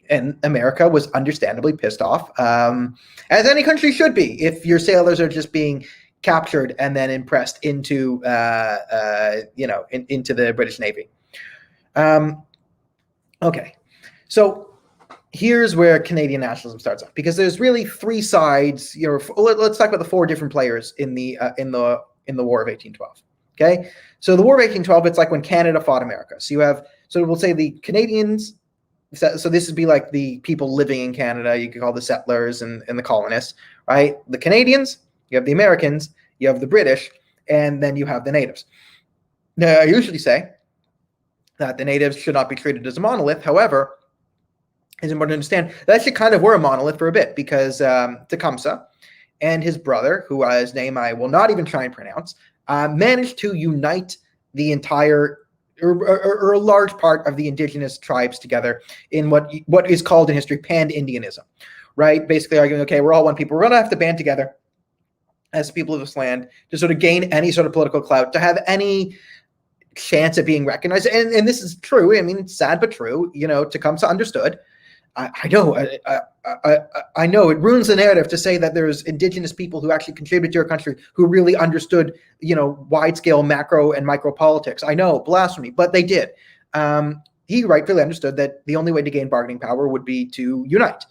And America was understandably pissed off, as any country should be, if your sailors are just being captured and then impressed into, into the British Navy. Okay, so here's where Canadian nationalism starts off, because there's really 3 sides. Let's talk about the 4 different players in the War of 1812. Okay, so the War of 1812, it's like when Canada fought America. So you have, so we'll say the Canadians. So this would be like the people living in Canada. You could call the settlers and the colonists, right? The Canadians, you have the Americans, you have the British, and then you have the natives. Now, I usually say that the natives should not be treated as a monolith. However, it's important to understand that actually kind of were a monolith for a bit, because Tecumseh and his brother, whose name I will not even try and pronounce, managed to unite the entire or a large part of the indigenous tribes together in what is called in history pan-Indianism, right? Basically arguing, okay, we're all one people. We're going to have to band together as people of this land to sort of gain any sort of political clout, to have any chance at being recognized. And this is true. I mean, it's sad but true. Tecumseh understood. I know it ruins the narrative to say that there's indigenous people who actually contributed to your country who really understood, wide-scale macro and micro politics. I know, blasphemy, but they did. He rightfully understood that the only way to gain bargaining power would be to unite.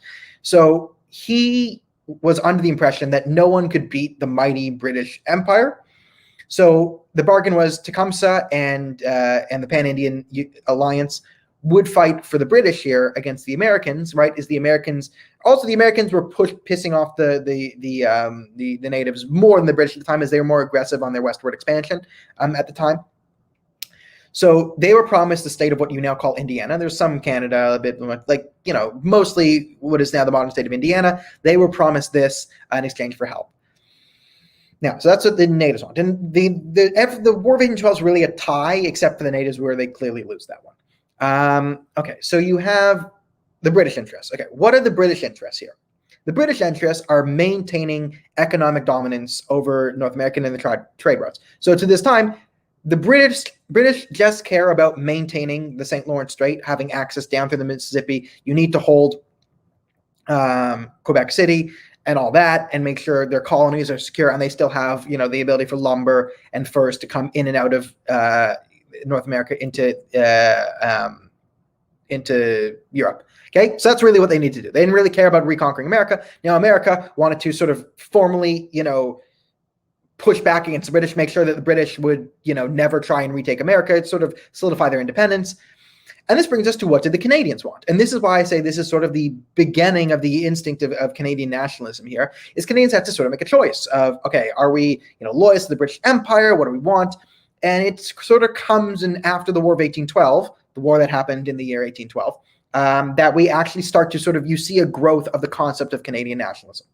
So he was under the impression that no one could beat the mighty British Empire. So the bargain was Tecumseh and the Pan-Indian Alliance would fight for the British here against the Americans, right? The Americans were pissing off the natives more than the British at the time, as they were more aggressive on their westward expansion at the time. So they were promised the state of what you now call Indiana. There's some Canada, a bit mostly what is now the modern state of Indiana. They were promised this in exchange for help. Now, so that's what the natives want. And the War of 1812 is really a tie, except for the natives, where they clearly lose that one. Okay, so you have the British interests. Okay, what are the British interests here? The British interests are maintaining economic dominance over North American and the trade routes. So to this time, the British just care about maintaining the St. Lawrence Strait, having access down through the Mississippi. You need to hold Quebec City and all that, and make sure their colonies are secure, and they still have, the ability for lumber and furs to come in and out of North America into Europe. Okay, so that's really what they need to do. They didn't really care about reconquering America. Now, America wanted to sort of formally, push back against the British, make sure that the British would, never try and retake America, sort of solidify their independence. And this brings us to, what did the Canadians want? And this is why I say this is sort of the beginning of the instinct of Canadian nationalism here, is Canadians have to sort of make a choice of, okay, are we, loyalists to the British Empire? What do we want? And it sort of comes in after the War of 1812, the war that happened in the year 1812, that we actually start to sort of, you see a growth of the concept of Canadian nationalism.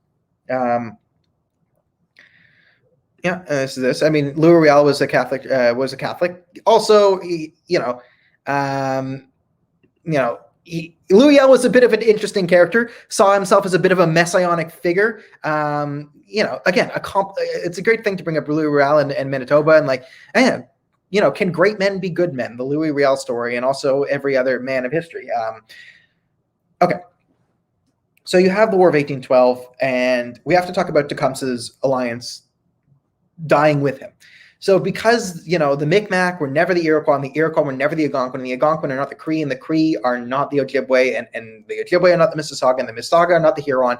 This is this. I mean, Louis Riel was a Catholic. Also, Louis Riel was a bit of an interesting character. Saw himself as a bit of a messianic figure. Again, it's a great thing to bring up Louis Riel and Manitoba, and can great men be good men? The Louis Riel story, and also every other man of history. Okay. So you have the War of 1812, and we have to talk about Tecumseh's alliance dying with him. So because, the Mi'kmaq were never the Iroquois, and the Iroquois were never the Algonquin, and the Algonquin are not the Cree, and the Cree are not the Ojibwe, and the Ojibwe are not the Mississauga, and the Mississauga are not the Huron.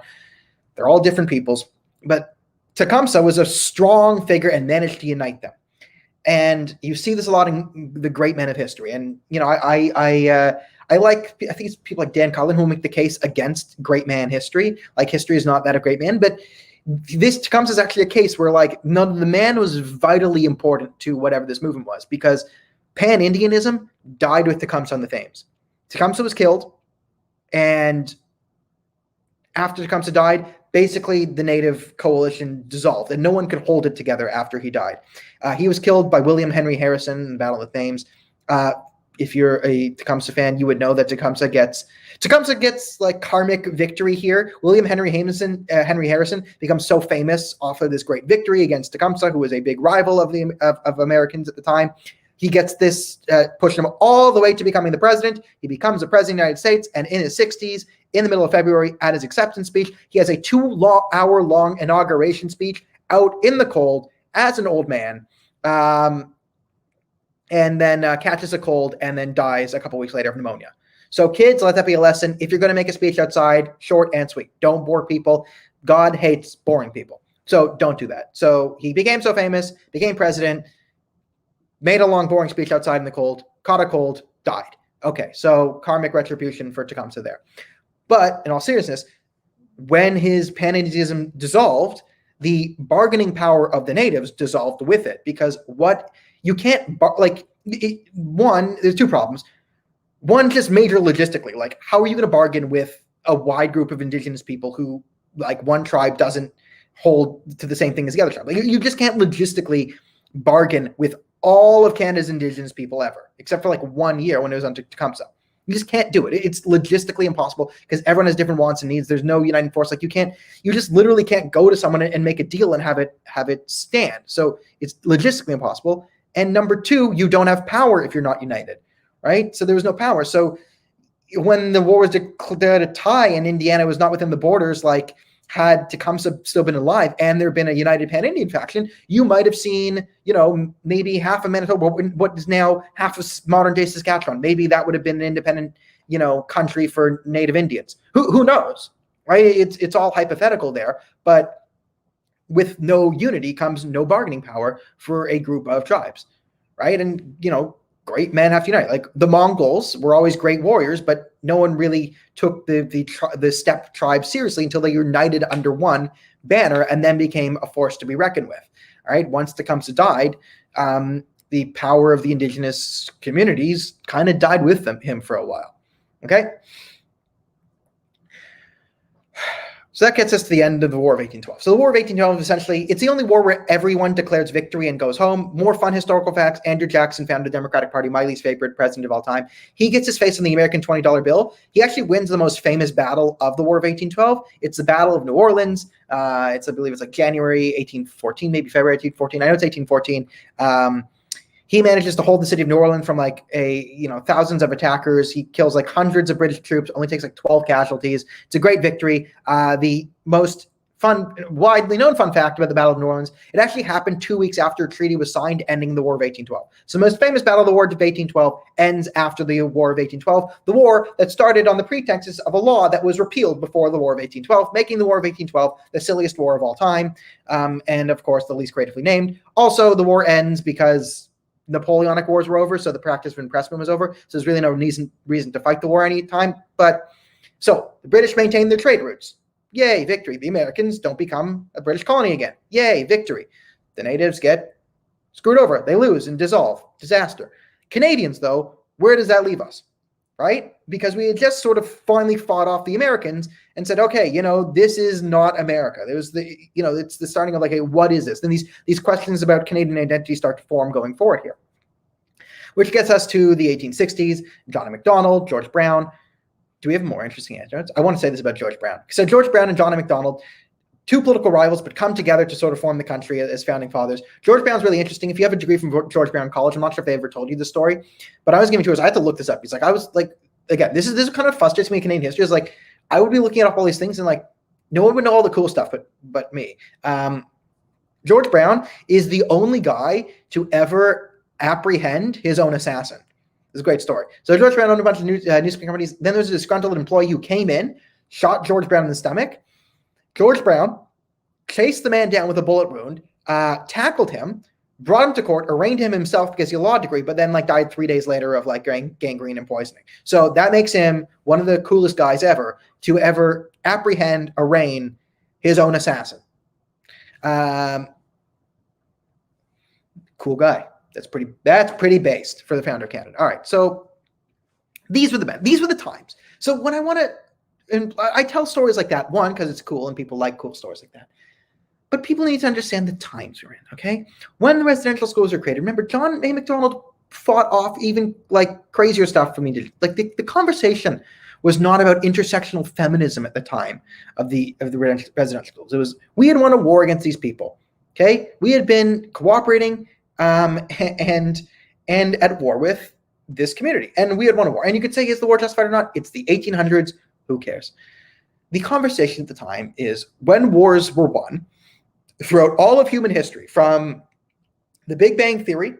They're all different peoples. But Tecumseh was a strong figure and managed to unite them. And you see this a lot in the great men of history. And I think it's people like Dan Cullen who make the case against great man history. Like history is not that of great man, but this Tecumseh is actually a case where like none of the man was vitally important to whatever this movement was, because pan-Indianism died with Tecumseh on the Thames. Tecumseh was killed, and after Tecumseh died, basically the native coalition dissolved, and no one could hold it together after he died. He was killed by William Henry Harrison in the Battle of the Thames. If you're a Tecumseh fan, you would know that Tecumseh gets like karmic victory here. William Henry Harrison becomes so famous off of this great victory against Tecumseh, who was a big rival of Americans at the time. He gets this pushing him all the way to becoming the president. He becomes the president of the United States, and in his 60s, in the middle of February, at his acceptance speech, he has a 2-hour-long inauguration speech out in the cold as an old man, and then catches a cold and then dies a couple weeks later of pneumonia. So kids, let that be a lesson. If you're going to make a speech outside, short and sweet. Don't bore people. God hates boring people. So don't do that. So he became so famous, became president, made a long, boring speech outside in the cold, caught a cold, died. Okay, so karmic retribution for Tecumseh there. But in all seriousness, when his pan-Indianism dissolved, the bargaining power of the natives dissolved with it, because you can't, there's two problems. One, just major logistically, like how are you going to bargain with a wide group of indigenous people who, like, one tribe doesn't hold to the same thing as the other tribe? Like, you just can't logistically bargain with all of Canada's indigenous people ever, except for like 1 year when it was under Tecumseh. You just can't do it. It's logistically impossible because everyone has different wants and needs. There's no uniting force. Like you just literally can't go to someone and make a deal and have it stand. So it's logistically impossible. And number two, you don't have power if you're not united, right? So there was no power. So when the war was declared a tie and Indiana was not within the borders, like had Tecumseh still been alive and there been a united pan-Indian faction, you might have seen, maybe half of Manitoba, what is now half of modern-day Saskatchewan. Maybe that would have been an independent, country for Native Indians. Who knows, right? It's all hypothetical there, but with no unity comes no bargaining power for a group of tribes, right? And, great men have to unite. Like the Mongols were always great warriors, but no one really took the steppe tribe seriously until they united under one banner and then became a force to be reckoned with. All right. Once Tecumseh died, the power of the indigenous communities kind of died with him for a while. Okay. So that gets us to the end of the War of 1812. So the War of 1812, essentially, it's the only war where everyone declares victory and goes home. More fun historical facts. Andrew Jackson founded the Democratic Party, my least favorite president of all time. He gets his face on the American $20 bill. He actually wins the most famous battle of the War of 1812. It's the Battle of New Orleans. I believe it's like January 1814, maybe February 1814. I know it's 1814. He manages to hold the city of New Orleans from thousands of attackers. He kills like hundreds of British troops, only takes like 12 casualties. It's a great victory. The most widely known fun fact about the Battle of New Orleans, it actually happened 2 weeks after a treaty was signed ending the War of 1812. So the most famous battle of the War of 1812 ends after the War of 1812, the war that started on the pretenses of a law that was repealed before the War of 1812, making the War of 1812 the silliest war of all time, and of course the least creatively named. Also, the war ends because Napoleonic Wars were over, so the practice of impressment was over. So there's really no reason to fight the war any time. But so the British maintain their trade routes. Yay, victory. The Americans don't become a British colony again. Yay, victory. The natives get screwed over. They lose and dissolve. Disaster. Canadians, though, where does that leave us? Right? Because we had just sort of finally fought off the Americans and said, okay, this is not America. There was it's the starting of like, what is this? Then these questions about Canadian identity start to form going forward here, which gets us to the 1860s, John A. Macdonald, George Brown. Do we have more interesting anecdotes? I want to say this about George Brown. So George Brown and John A. Macdonald, two political rivals, but come together to sort of form the country as founding fathers. George Brown's really interesting. If you have a degree from George Brown College, I'm not sure if they ever told you the story, but I was giving tours. I had to look this up. He's like, I was like, again, this is kind of frustrates me in Canadian history. Is like, I would be looking up all these things and like, no one would know all the cool stuff, but me. George Brown is the only guy to ever apprehend his own assassin. This is a great story. So George Brown owned a bunch of newspaper companies. Then there's a disgruntled employee who came in, shot George Brown in the stomach. George Brown chased the man down with a bullet wound, tackled him, brought him to court, arraigned him himself because he had a law degree, but then like died 3 days later of like gangrene and poisoning. So that makes him one of the coolest guys ever to ever apprehend, arraign his own assassin. Cool guy. That's pretty based for the founder of Canada. All right, so these were the men. These were the times. So when I want to, and I tell stories like that, one, because it's cool and people like cool stories like that. But people need to understand the times we're in, okay? When the residential schools were created, remember, John A. Macdonald fought off even like crazier stuff for me to, like the conversation was not about intersectional feminism at the time of the residential schools. It was, we had won a war against these people, okay? We had been cooperating and at war with this community, and we had won a war. And you could say, is the war justified or not? It's the 1800s. Who cares? The conversation at the time is when wars were won throughout all of human history, from the Big Bang Theory,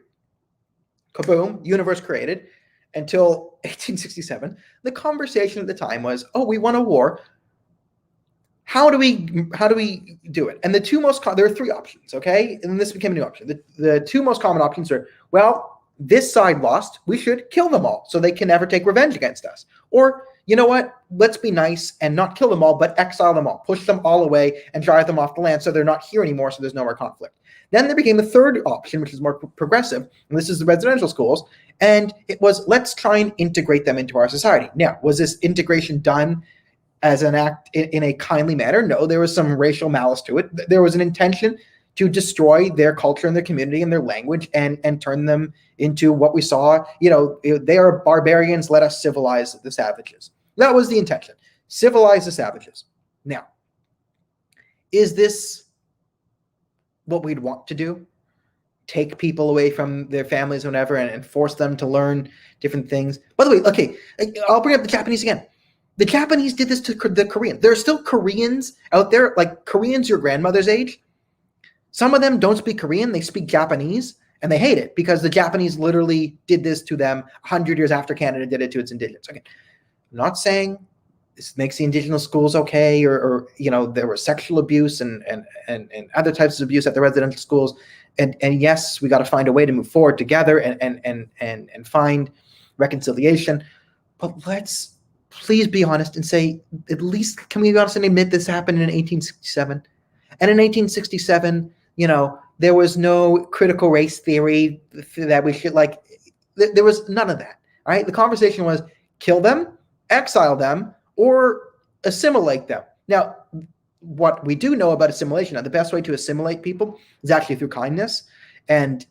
kaboom, universe created, until 1867, the conversation at the time was, oh, we won a war. How do we do it? And the two most there are three options, okay? And this became a new option. The two most common options are, well, this side lost, we should kill them all so they can never take revenge against us. Or, you know what? Let's be nice and not kill them all, but exile them all, push them all away and drive them off the land so they're not here anymore, so there's no more conflict. Then there became a third option, which is more progressive, and this is the residential schools, and it was, let's try and integrate them into our society. Now, was this integration done as an act in a kindly manner? No, there was some racial malice to it. There was an intention to destroy their culture and their community and their language and turn them into what we saw, they are barbarians, let us civilize the savages. That was the intention. Civilize the savages. Now, is this what we'd want to do? Take people away from their families or whatever and force them to learn different things? By the way, okay, I'll bring up the Japanese again. The Japanese did this to the Koreans. There are still Koreans out there, like Koreans your grandmother's age. Some of them don't speak Korean, they speak Japanese, and they hate it because the Japanese literally did this to them 100 years after Canada did it to its indigenous. Okay, I'm not saying this makes the indigenous schools okay, or there was sexual abuse and other types of abuse at the residential schools, and yes, we got to find a way to move forward together and find reconciliation. But let's please be honest and say, at least can we be honest and admit this happened in 1867? And in 1867, there was no critical race theory that we should there was none of that. All right. The conversation was kill them, exile them, or assimilate them. Now, what we do know about assimilation, the best way to assimilate people is actually through kindness. And,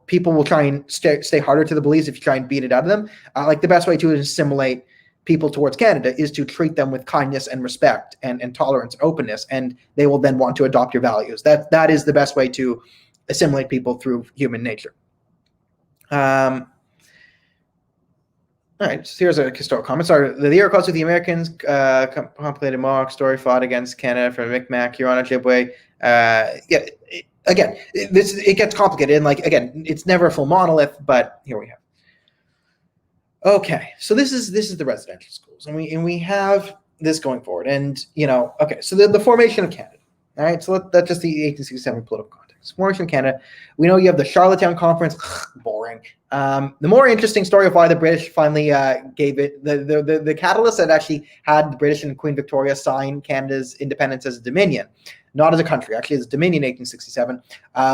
people will try and stay harder to the beliefs if you try and beat it out of them. The best way to assimilate people towards Canada is to treat them with kindness and respect and tolerance and openness, and they will then want to adopt your values. That is the best way to assimilate people through human nature. All right, so here's a historical comment. Sorry, the Iroquois with the Americans, complicated Mohawk story, fought against Canada from Micmac, Huron, Ojibwe. It gets complicated, and again, it's never a full monolith, but here we have. Okay, so this is the residential schools, and we have this going forward, and okay, so the formation of Canada. All right, so that's just the 1867 political context. Formation of Canada. We know you have the Charlottetown Conference. Boring. The more interesting story of why the British finally gave it the catalyst that actually had the British and Queen Victoria sign Canada's independence as a dominion, not as a country, actually as a dominion in 1867,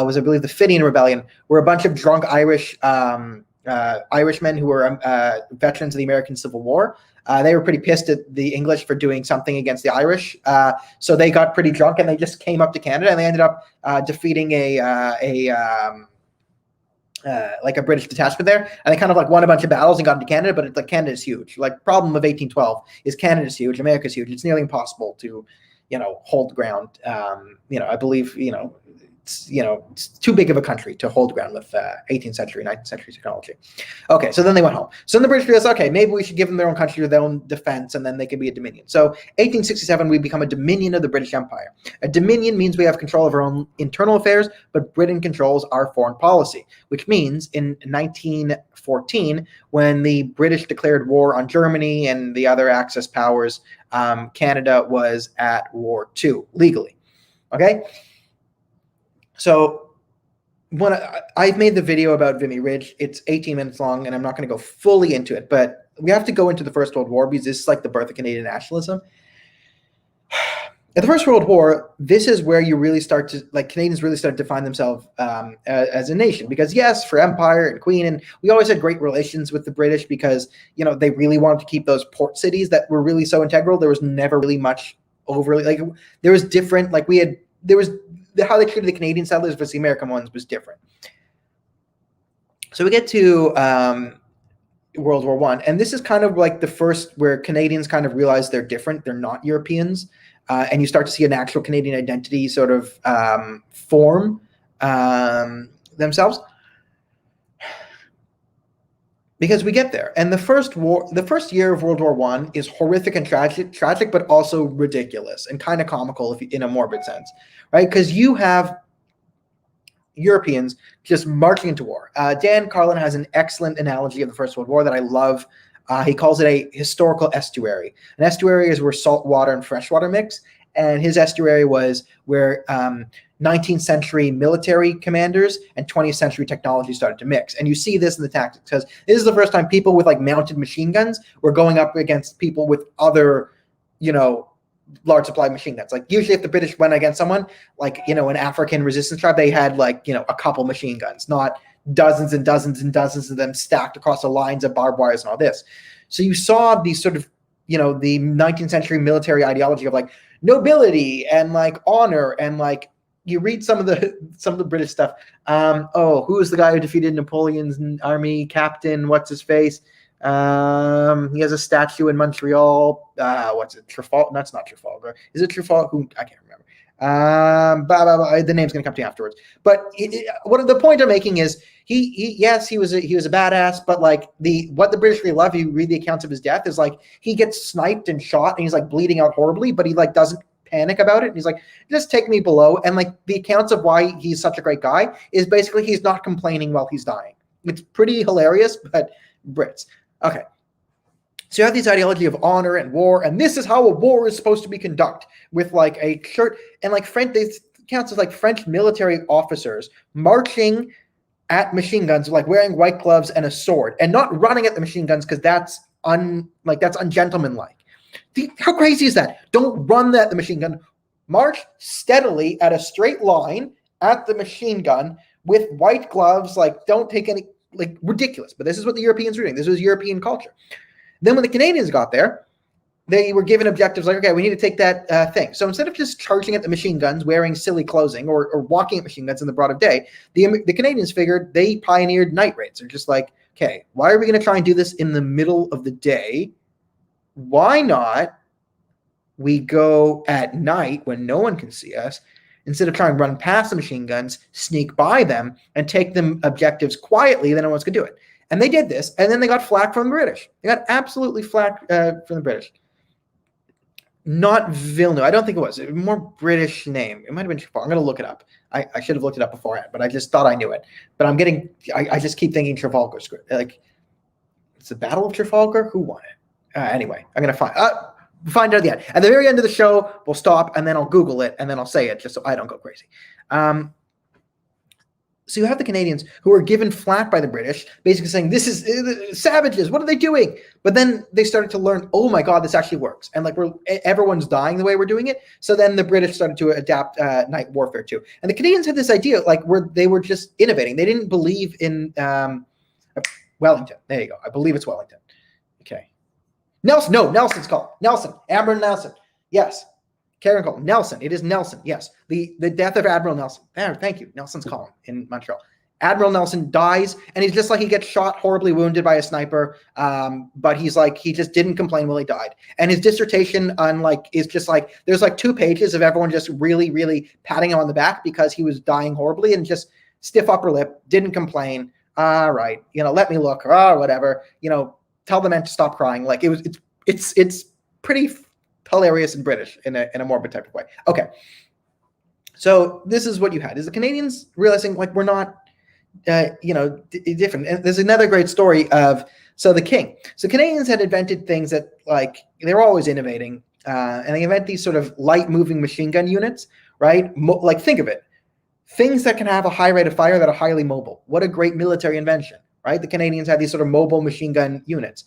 was, I believe, the Fenian Rebellion, where a bunch of drunk Irishmen who were veterans of the American Civil War. They were pretty pissed at the English for doing something against the Irish. So they got pretty drunk and they just came up to Canada, and they ended up defeating a British detachment there. And they kind of won a bunch of battles and got into Canada, but it's Canada's huge. Problem of 1812 is Canada's huge, America's huge. It's nearly impossible to, hold ground. I believe, it's too big of a country to hold ground with 18th century, 19th century technology. Okay, so then they went home. So then the British realized, okay, maybe we should give them their own country, their own defense, and then they could be a dominion. So 1867, we become a dominion of the British Empire. A dominion means we have control of our own internal affairs, but Britain controls our foreign policy, which means in 1914, when the British declared war on Germany and the other Axis powers, Canada was at war too, legally. Okay, so when I've made the video about Vimy Ridge, it's 18 minutes long, and I'm not going to go fully into it, but we have to go into the First World War because this is like the birth of Canadian nationalism. In the First World War, this is where you really start to, like, Canadians really start to define themselves as a nation. Because yes, for Empire and Queen, and we always had great relations with the British because, you know, they really wanted to keep those port cities that were really so integral. There was never really much overly, like, there was different, like there was, how they treated the Canadian settlers versus the American ones was different. So we get to World War I, and this is kind of like the first where Canadians kind of realize they're different. They're not Europeans. And you start to see an actual Canadian identity sort of form themselves, because we get there. And the first year of World War I is horrific and tragic, but also ridiculous and kind of comical in a morbid sense, right? Because you have Europeans just marching into war. Dan Carlin has an excellent analogy of the First World War that I love. He calls it a historical estuary. An estuary is where salt water and fresh water mix. And his estuary was where 19th century military commanders and 20th century technology started to mix. And you see this in the tactics, because this is the first time people with like mounted machine guns were going up against people with other, you know, large supply machine guns. Like usually if the British went against someone, like, you know, an African resistance tribe, they had like, you know, a couple machine guns, not dozens and dozens and dozens of them stacked across the lines of barbed wires and all this. So you saw these sort of, you know, the 19th century military ideology of like nobility and like honor, and like you read some of the British stuff. Who was the guy who defeated Napoleon's army? Captain, what's his face? He has a statue in Montreal. What's it? Trafalgar? That's not Trafalgar. Is it Trafalgar? Who? I can't remember. The name's gonna come to you afterwards. But what the point I'm making is he was a badass, but like what the British really love, you read the accounts of his death, is like he gets sniped and shot and he's like bleeding out horribly, but he like doesn't panic about it. And he's like, just take me below. And like the accounts of why he's such a great guy is basically he's not complaining while he's dying. It's pretty hilarious, but Brits. Okay. So you have this ideology of honor and war, and this is how a war is supposed to be conducted, with like a shirt and like French. This counts as like French military officers marching at machine guns, like wearing white gloves and a sword, and not running at the machine guns because that's ungentlemanlike. How crazy is that? Don't run at the machine gun. March steadily at a straight line at the machine gun with white gloves. Like, don't take any, like, ridiculous. But this is what the Europeans were doing. This was European culture. Then when the Canadians got there, they were given objectives like, okay, we need to take that thing. So instead of just charging at the machine guns, wearing silly clothing, or walking at machine guns in the broad of day, the Canadians figured, they pioneered night raids. They're just like, okay, why are we going to try and do this in the middle of the day? Why not we go at night when no one can see us, instead of trying to run past the machine guns, sneak by them, and take them objectives quietly, then no one's going to do it. And they did this, and then they got flack from the British. They got absolutely flack from the British. Not Villeneuve. I don't think it was. A more British name. It might have been Trafalgar. I'm going to look it up. I should have looked it up beforehand, but I just thought I knew it. But I just keep thinking Trafalgar script. Like, it's the Battle of Trafalgar? Who won it? Anyway, I'm going to find out at the end. At the very end of the show, we'll stop, and then I'll Google it, and then I'll say it just so I don't go crazy. So you have the Canadians who are given flack by the British, basically saying, this is savages, what are they doing? But then they started to learn, oh my God, this actually works. And like everyone's dying the way we're doing it. So then the British started to adapt night warfare too. And the Canadians had this idea, like, where they were just innovating. They didn't believe in Wellington. There you go. I believe it's Wellington. Okay. Nelson's called. Nelson. Admiral Nelson. Yes. Karen called Nelson. It is Nelson. Yes. The death of Admiral Nelson. Thank you. Nelson's calling in Montreal. Admiral Nelson dies, and he's just like, he gets shot, horribly wounded by a sniper. But he's like, he just didn't complain while he died. And his dissertation on like, is just like, there's like 2 pages of everyone just really, really patting him on the back because he was dying horribly, and just stiff upper lip, didn't complain. All right. Let me look, or whatever, tell the men to stop crying. Like it's pretty hilarious and British in a morbid type of way. Okay. So this is what you had, is the Canadians realizing, like, we're not, different. And there's another great story of, the King. So Canadians had invented things that, like, they were always innovating. And they invent these sort of light moving machine gun units right? Like, think of it. Things that can have a high rate of fire that are highly mobile. What a great military invention, right? The Canadians had these sort of mobile machine gun units.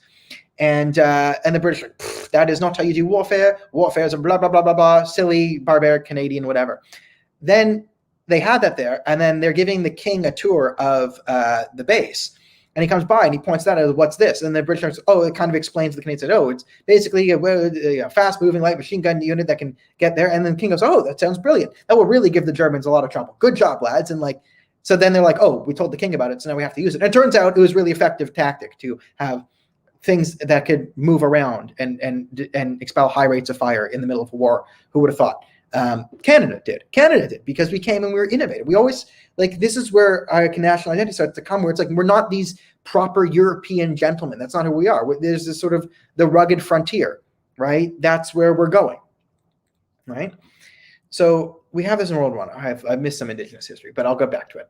And the British are like, that is not how you do warfare. Warfare is a blah, blah, blah, blah, blah, silly, barbaric, Canadian, whatever. Then they had that there, and then they're giving the king a tour of the base. And he comes by and he points that out, what's this? And the British are, oh, it kind of explains to the Canadians, oh, it's basically a fast-moving light machine gun unit that can get there. And then the king goes, oh, that sounds brilliant. That will really give the Germans a lot of trouble. Good job, lads. And like, so then they're like, oh, we told the king about it, so now we have to use it. And it turns out it was really effective tactic to have things that could move around and expel high rates of fire in the middle of a war. Who would have thought? Canada did because we came and we were innovative. We always, like, this is where our national identity starts to come, where it's like we're not these proper European gentlemen. That's not who we are. There's this sort of the rugged frontier, right? That's where we're going, right? So we have this in World War I. I've missed some Indigenous history, but I'll go back to it.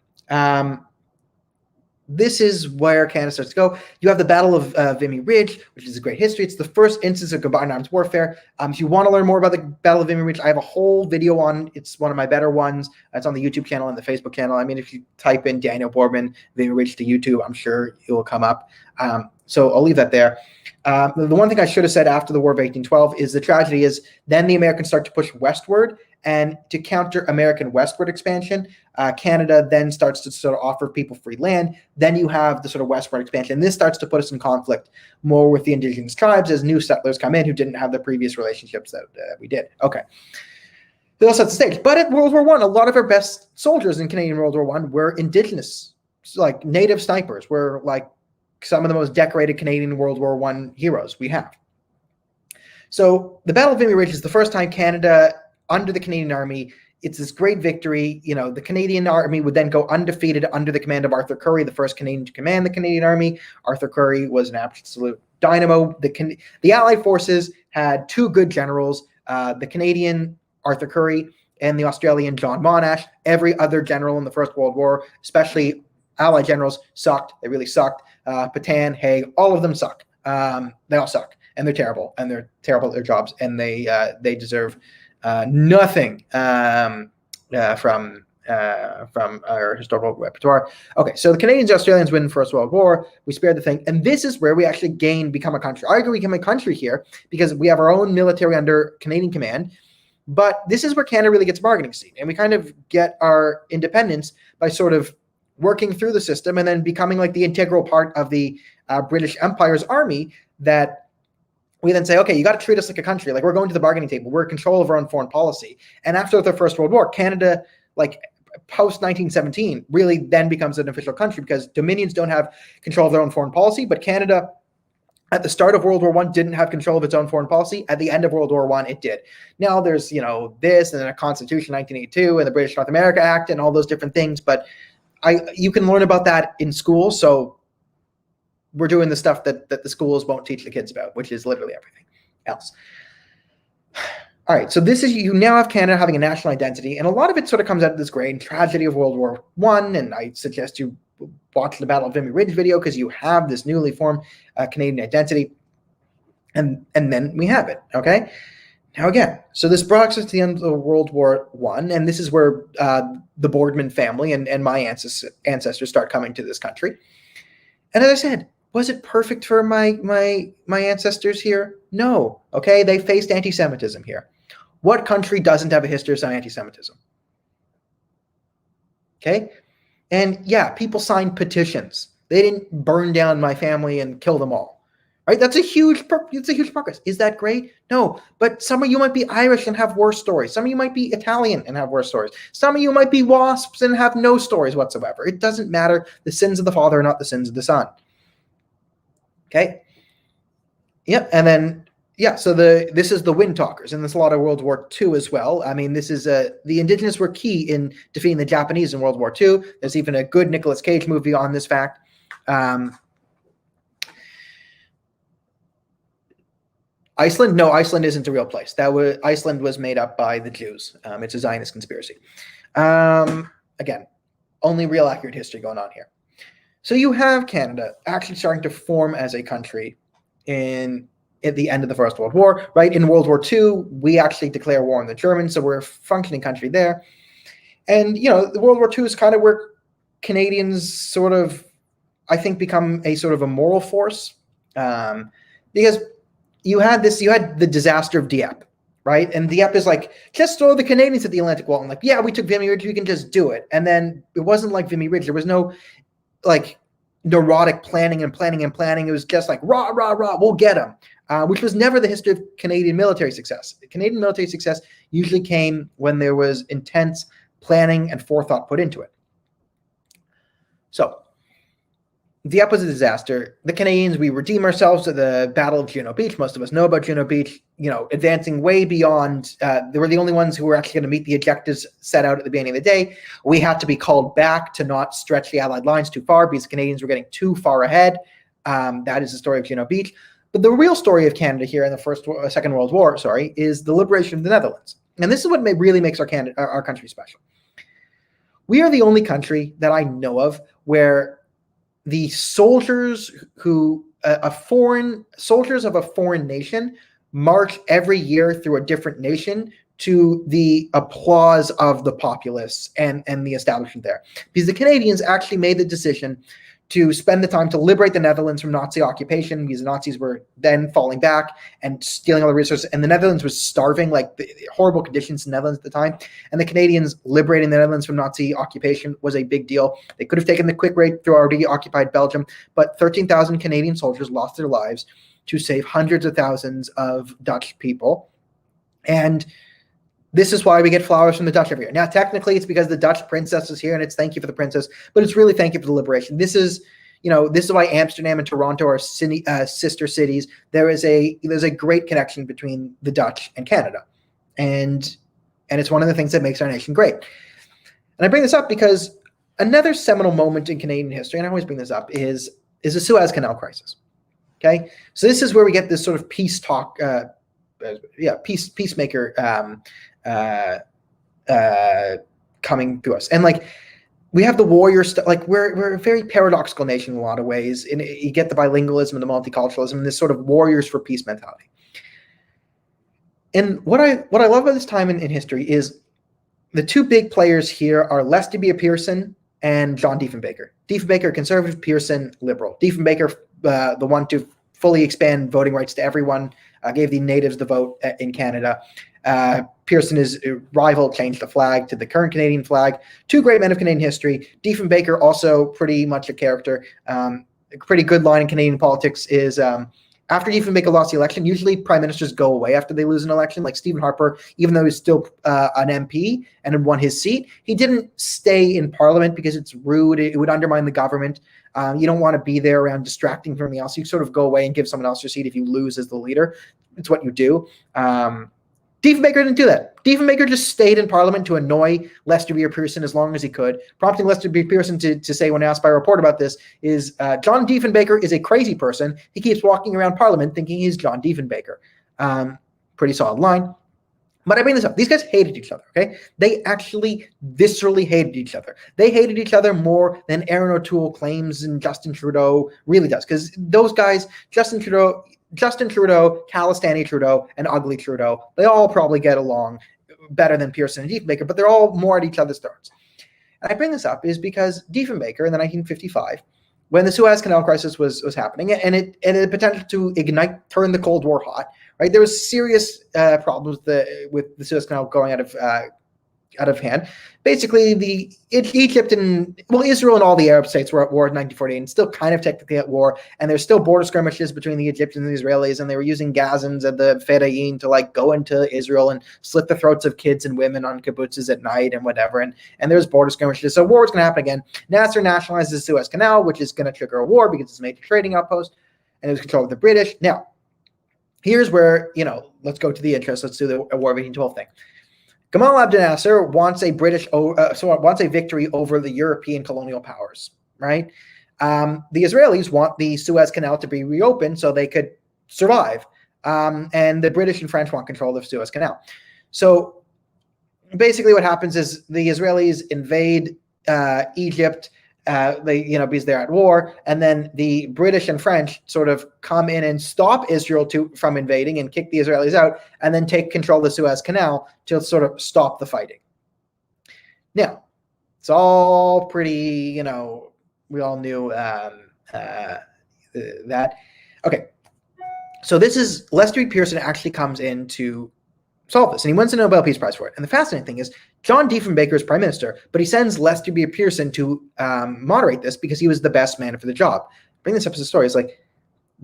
This is where Canada starts to go. You have the Battle of Vimy Ridge, which is a great history. It's the first instance of combined arms warfare. If you want to learn more about the Battle of Vimy Ridge, I have a whole video on. It's one of my better ones. It's on the YouTube channel and the Facebook channel. I mean, if you type in Daniel Boardman Vimy Ridge to YouTube, I'm sure it will come up. So I'll leave that there. The one thing I should have said after the War of 1812 is the tragedy is then the Americans start to push westward, and to counter American westward expansion, Canada then starts to sort of offer people free land. Then you have the sort of westward expansion. This starts to put us in conflict more with the Indigenous tribes as new settlers come in who didn't have the previous relationships that we did. Okay. They'll set the stage. But at World War I, a lot of our best soldiers in Canadian World War I were Indigenous, like native snipers, were like some of the most decorated Canadian World War I heroes we have. So the Battle of Vimy Ridge is the first time Canada, under the Canadian Army, it's this great victory. You know, the Canadian Army would then go undefeated under the command of Arthur Currie, the first Canadian to command the Canadian Army. Arthur Currie was an absolute dynamo. The Allied forces had two good generals, the Canadian Arthur Currie and the Australian John Monash. Every other general in the First World War, especially Allied generals, sucked. They really sucked. Petain, Haig, all of them suck. They all suck, and they're terrible, at their jobs, and they deserve nothing from our historical repertoire. Okay, so the Canadians and Australians win the First World War. We spared the thing, and this is where we actually become a country. I agree we become a country here because we have our own military under Canadian command, but this is where Canada really gets a bargaining seat, and we kind of get our independence by sort of working through the system and then becoming like the integral part of the British Empire's army that we then say, okay, you got to treat us like a country. Like, we're going to the bargaining table. We're in control of our own foreign policy. And after the First World War, Canada, like post 1917, really then becomes an official country because Dominions don't have control of their own foreign policy. But Canada, at the start of World War I, didn't have control of its own foreign policy. At the end of World War I, it did. Now there's, this and then a Constitution 1982 and the British North America Act and all those different things. But you can learn about that in school. So we're doing the stuff that the schools won't teach the kids about, which is literally everything else. All right, so this is, you now have Canada having a national identity, and a lot of it sort of comes out of this great tragedy of World War I, and I suggest you watch the Battle of Vimy Ridge video because you have this newly formed Canadian identity, and then we have it, okay? Now again, so this brought us to the end of World War I, and this is where the Boardman family and my ancestors start coming to this country. And as I said, was it perfect for my ancestors here? No. Okay, they faced anti-Semitism here. What country doesn't have a history of some anti-Semitism? Okay, and yeah, people signed petitions. They didn't burn down my family and kill them all. Right? That's a huge progress. Is that great? No. But some of you might be Irish and have worse stories. Some of you might be Italian and have worse stories. Some of you might be WASPs and have no stories whatsoever. It doesn't matter. The sins of the father are not the sins of the son. Okay. Yep. And then, yeah, so this is the Wind Talkers, and there's a lot of World War II as well. I mean, this is the Indigenous were key in defeating the Japanese in World War II. There's even a good Nicolas Cage movie on this fact. Iceland? No, Iceland isn't a real place. Iceland was made up by the Jews. It's a Zionist conspiracy. Again, only real accurate history going on here. So you have Canada actually starting to form as a country in at the end of the First World War, right? In World War II, we actually declare war on the Germans, so we're a functioning country there. And, the World War II is kind of where Canadians sort of, I think, become a sort of a moral force, because you had the disaster of Dieppe, right? And Dieppe is like, just throw the Canadians at the Atlantic Wall. And like, yeah, we took Vimy Ridge, we can just do it. And then it wasn't like Vimy Ridge. There was no like neurotic planning. It was just like, rah, rah, rah, we'll get them, which was never the history of Canadian military success. Canadian military success usually came when there was intense planning and forethought put into it. So Dieppe was a disaster. The Canadians, we redeem ourselves at the Battle of Juno Beach. Most of us know about Juno Beach, advancing way beyond. They were the only ones who were actually going to meet the objectives set out at the beginning of the day. We had to be called back to not stretch the Allied lines too far because the Canadians were getting too far ahead. That is the story of Juno Beach. But the real story of Canada here in the Second World War, is the liberation of the Netherlands. And this is what really makes our country special. We are the only country that I know of where the soldiers soldiers of a foreign nation march every year through a different nation to the applause of the populace and the establishment there. Because the Canadians actually made the decision to spend the time to liberate the Netherlands from Nazi occupation, because the Nazis were then falling back and stealing all the resources, and the Netherlands was starving, like the horrible conditions in the Netherlands at the time. And the Canadians liberating the Netherlands from Nazi occupation was a big deal. They could have taken the quick rate through already occupied Belgium, but 13,000 Canadian soldiers lost their lives to save hundreds of thousands of Dutch people. And this is why we get flowers from the Dutch every year. Now, technically, it's because the Dutch princess is here, and it's thank you for the princess, but it's really thank you for the liberation. This is why Amsterdam and Toronto are sister cities. There's a great connection between the Dutch and Canada, and it's one of the things that makes our nation great. And I bring this up because another seminal moment in Canadian history, and I always bring this up, is the Suez Canal crisis. Okay, so this is where we get this sort of peace talk, peacemaker coming to us. And like, we have the warrior stuff. Like, we're a very paradoxical nation in a lot of ways. And you get the bilingualism and the multiculturalism and this sort of warriors for peace mentality. And what I love about this time in history is the two big players here are Lester B. Pearson and John Diefenbaker. Diefenbaker, conservative; Pearson, liberal. Diefenbaker, the one to fully expand voting rights to everyone, gave the natives the vote in Canada. Pearson, his rival, changed the flag to the current Canadian flag. Two great men of Canadian history. Diefenbaker, also pretty much a character. A pretty good line in Canadian politics is after Diefenbaker lost the election, usually prime ministers go away after they lose an election. Like Stephen Harper, even though he's still an MP and had won his seat, he didn't stay in Parliament because it's rude. It would undermine the government. You don't want to be there around distracting from everything else. You sort of go away and give someone else your seat if you lose as the leader. It's what you do. Diefenbaker didn't do that. Diefenbaker just stayed in Parliament to annoy Lester B. Pearson as long as he could, prompting Lester B. Pearson to say, when asked by a report about this, is John Diefenbaker is a crazy person. He keeps walking around Parliament thinking he's John Diefenbaker. Pretty solid line. But I bring this up. These guys hated each other, okay? They actually viscerally hated each other. They hated each other more than Aaron O'Toole claims and Justin Trudeau really does. Because those guys, Justin Trudeau, Calistani Trudeau, and Ugly Trudeau, they all probably get along better than Pearson and Diefenbaker, but they're all more at each other's throats. And I bring this up is because Diefenbaker in the 1955, when the Suez Canal crisis was happening, and it had the potential to turn the Cold War hot, right? There was serious problems with the Suez Canal going out of hand. Basically, Egypt and Israel and all the Arab states were at war in 1948 and still kind of technically at war. And there's still border skirmishes between the Egyptians and the Israelis, and they were using Gazans and the Fedayeen to go into Israel and slit the throats of kids and women on kibbutzes at night and whatever. And there's border skirmishes. So war is going to happen again. Nasser nationalizes the Suez Canal, which is going to trigger a war because it's a major trading outpost, and it was controlled by the British. Now, here's where, let's go to the interest. Let's do the War of 1812 thing. Gamal Abdel Nasser wants a victory over the European colonial powers, right? The Israelis want the Suez Canal to be reopened so they could survive, and the British and French want control of the Suez Canal. So basically, what happens is the Israelis invade Egypt. because they're at war, and then the British and French sort of come in and stop Israel from invading and kick the Israelis out, and then take control of the Suez Canal to sort of stop the fighting. Now, it's all pretty, we all knew that. Okay, so this is Lester B. Pearson actually comes in to solve this, and he wins the Nobel Peace Prize for it. And the fascinating thing is, John Diefenbaker is prime minister, but he sends Lester B. Pearson to moderate this because he was the best man for the job. Bring this up as a story. It's like,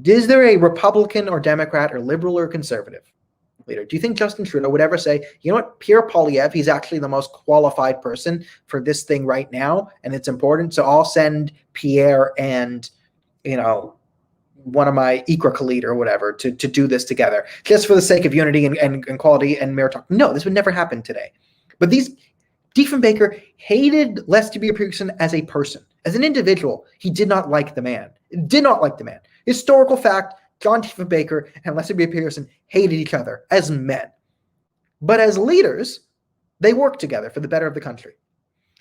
is there a Republican or Democrat or liberal or conservative leader? Do you think Justin Trudeau would ever say, you know what, Pierre Poilievre, he's actually the most qualified person for this thing right now, and it's important, so I'll send Pierre and, one of my equal or whatever to do this together, just for the sake of unity and quality and meritocracy? No, this would never happen today. But Diefenbaker hated Lester B. Pearson as a person. As an individual, he did not like the man. Historical fact, John Diefenbaker and Lester B. Pearson hated each other as men. But as leaders, they worked together for the better of the country.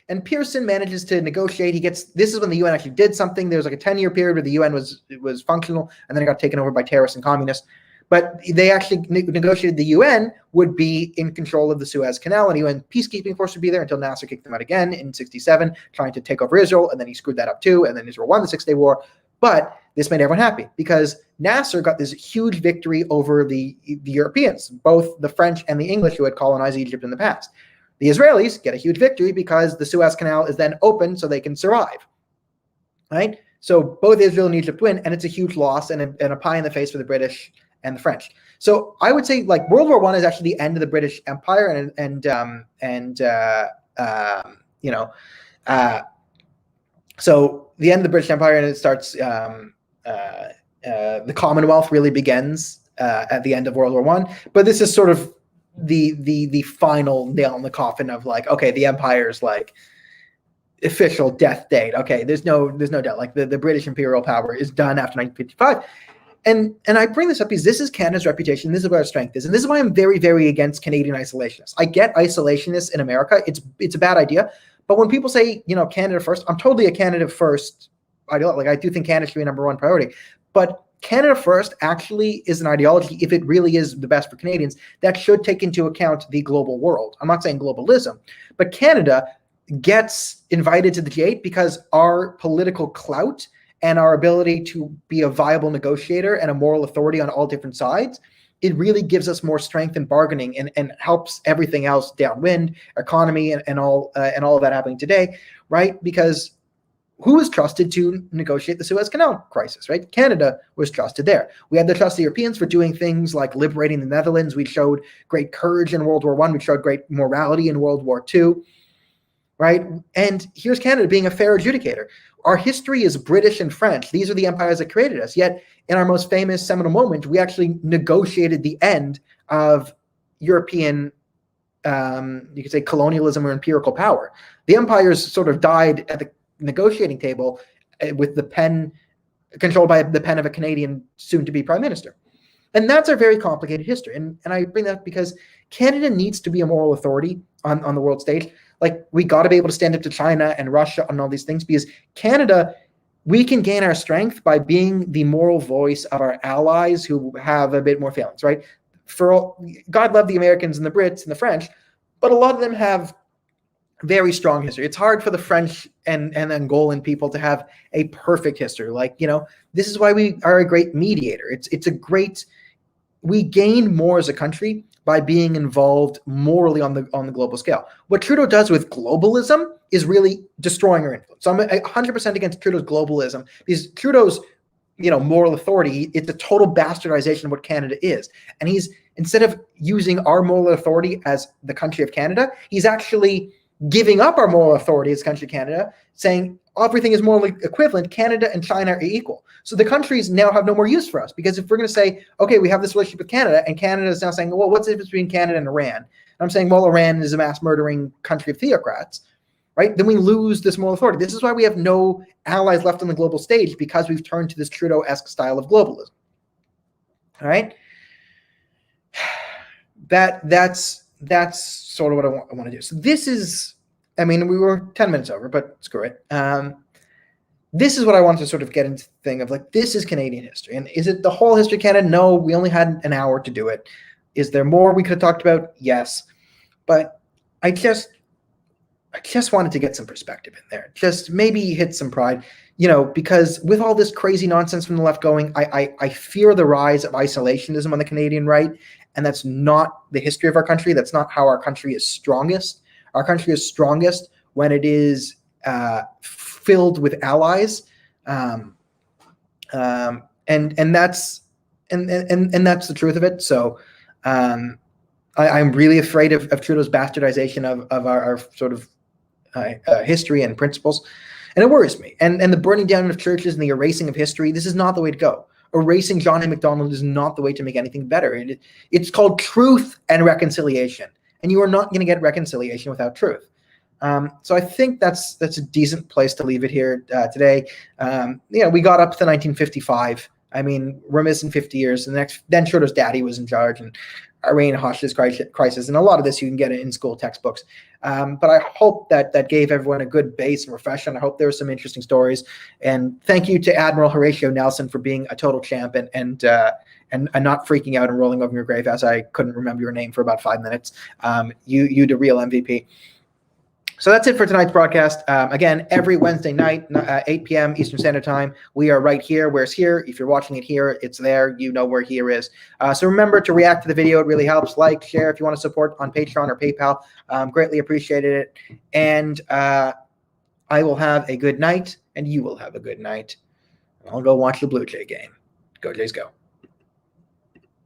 And Pearson manages to negotiate. This is when the UN actually did something. There was like a 10-year period where the UN was functional, and then it got taken over by terrorists and communists. But they actually negotiated the UN would be in control of the Suez Canal, and the UN peacekeeping force would be there until Nasser kicked them out again in 1967, trying to take over Israel, and then he screwed that up too, and then Israel won the Six-Day War. But this made everyone happy because Nasser got this huge victory over the Europeans, both the French and the English who had colonized Egypt in the past. The Israelis get a huge victory because the Suez Canal is then open so they can survive, right? So both Israel and Egypt win, and it's a huge loss and a pie in the face for the British and the French. So I would say like World War I is actually the end of the British Empire, so the end of the British Empire, and it starts. The Commonwealth really begins at the end of World War I. But this is sort of the final nail in the coffin of like, okay, the empire's like official death date. Okay, there's no doubt. Like the British imperial power is done after 1955. And I bring this up because this is Canada's reputation. This is where our strength is, and this is why I'm very, very against Canadian isolationists. I get isolationists in America; it's a bad idea. But when people say, Canada first, I'm totally a Canada first ideology. Like I do think Canada should be number one priority, but Canada first actually is an ideology, if it really is the best for Canadians, that should take into account the global world. I'm not saying globalism, but Canada gets invited to the G8 because our political clout and our ability to be a viable negotiator and a moral authority on all different sides, it really gives us more strength in bargaining and helps everything else downwind, economy and all of that happening today, right? Because who was trusted to negotiate the Suez Canal crisis, right? Canada was trusted there. We had the trust of the Europeans for doing things like liberating the Netherlands. We showed great courage in World War I. We showed great morality in World War II, right? And here's Canada being a fair adjudicator. Our history is British and French. These are the empires that created us. Yet in our most famous seminal moment, we actually negotiated the end of European, you could say, colonialism or empirical power. The empires sort of died at the negotiating table with the pen controlled by the pen of a Canadian soon-to-be prime minister. And that's a very complicated history. And I bring that up because Canada needs to be a moral authority on the world stage. Like, we got to be able to stand up to China and Russia and all these things, because Canada, we can gain our strength by being the moral voice of our allies who have a bit more failings, right? God love the Americans and the Brits and the French, but a lot of them have very strong history. It's hard for the French and Angolan people to have a perfect history. Like, this is why we are a great mediator. We gain more as a country by being involved morally on the global scale. What Trudeau does with globalism is really destroying our influence. So I'm 100% against Trudeau's globalism, because Trudeau's moral authority, it's a total bastardization of what Canada is. And he's, instead of using our moral authority as the country of Canada, he's actually giving up our moral authority as country of Canada, saying everything is morally equivalent. Canada and China are equal. So the countries now have no more use for us, because if we're going to say, okay, we have this relationship with Canada, and Canada is now saying, well, what's the difference between Canada and Iran? And I'm saying, well, Iran is a mass murdering country of theocrats, right? Then we lose this moral authority. This is why we have no allies left on the global stage, because we've turned to this Trudeau-esque style of globalism. All right? That's sort of what I want to do. So this is, we were 10 minutes over, but screw it. this is what I want to sort of get into the thing of like, this is Canadian history. And is it the whole history of Canada? No, we only had an hour to do it. Is there more we could have talked about? Yes. But I just wanted to get some perspective in there. Just maybe hit some pride, because with all this crazy nonsense from the left going, I fear the rise of isolationism on the Canadian right. And that's not the history of our country. That's not how our country is strongest. Our country is strongest when it is filled with allies, and that's that's the truth of it. So I'm really afraid of Trudeau's bastardization of our sort of history and principles, and it worries me. And the burning down of churches and the erasing of history. This is not the way to go. Erasing John A. Macdonald is not the way to make anything better. It's called truth and reconciliation, and you are not going to get reconciliation without truth. So I think that's a decent place to leave it here today. We got up to 1955. I mean, we're missing 50 years. Then Trudeau's daddy was in charge, and Iranian hostage crisis, and a lot of this you can get in school textbooks. But I hope that gave everyone a good base and reflection. I hope there were some interesting stories. And thank you to Admiral Horatio Nelson for being a total champ and not freaking out and rolling over your grave as I couldn't remember your name for about 5 minutes. You the real MVP. So that's it for tonight's broadcast. Again, every Wednesday night, 8 p.m. Eastern Standard Time, we are right here. Where's here? If you're watching it here, it's there. You know where here is. So remember to react to the video. It really helps. Like, share if you want to support on Patreon or PayPal. Greatly appreciated it. And I will have a good night, and you will have a good night. I'll go watch the Blue Jay game. Go Jays, go.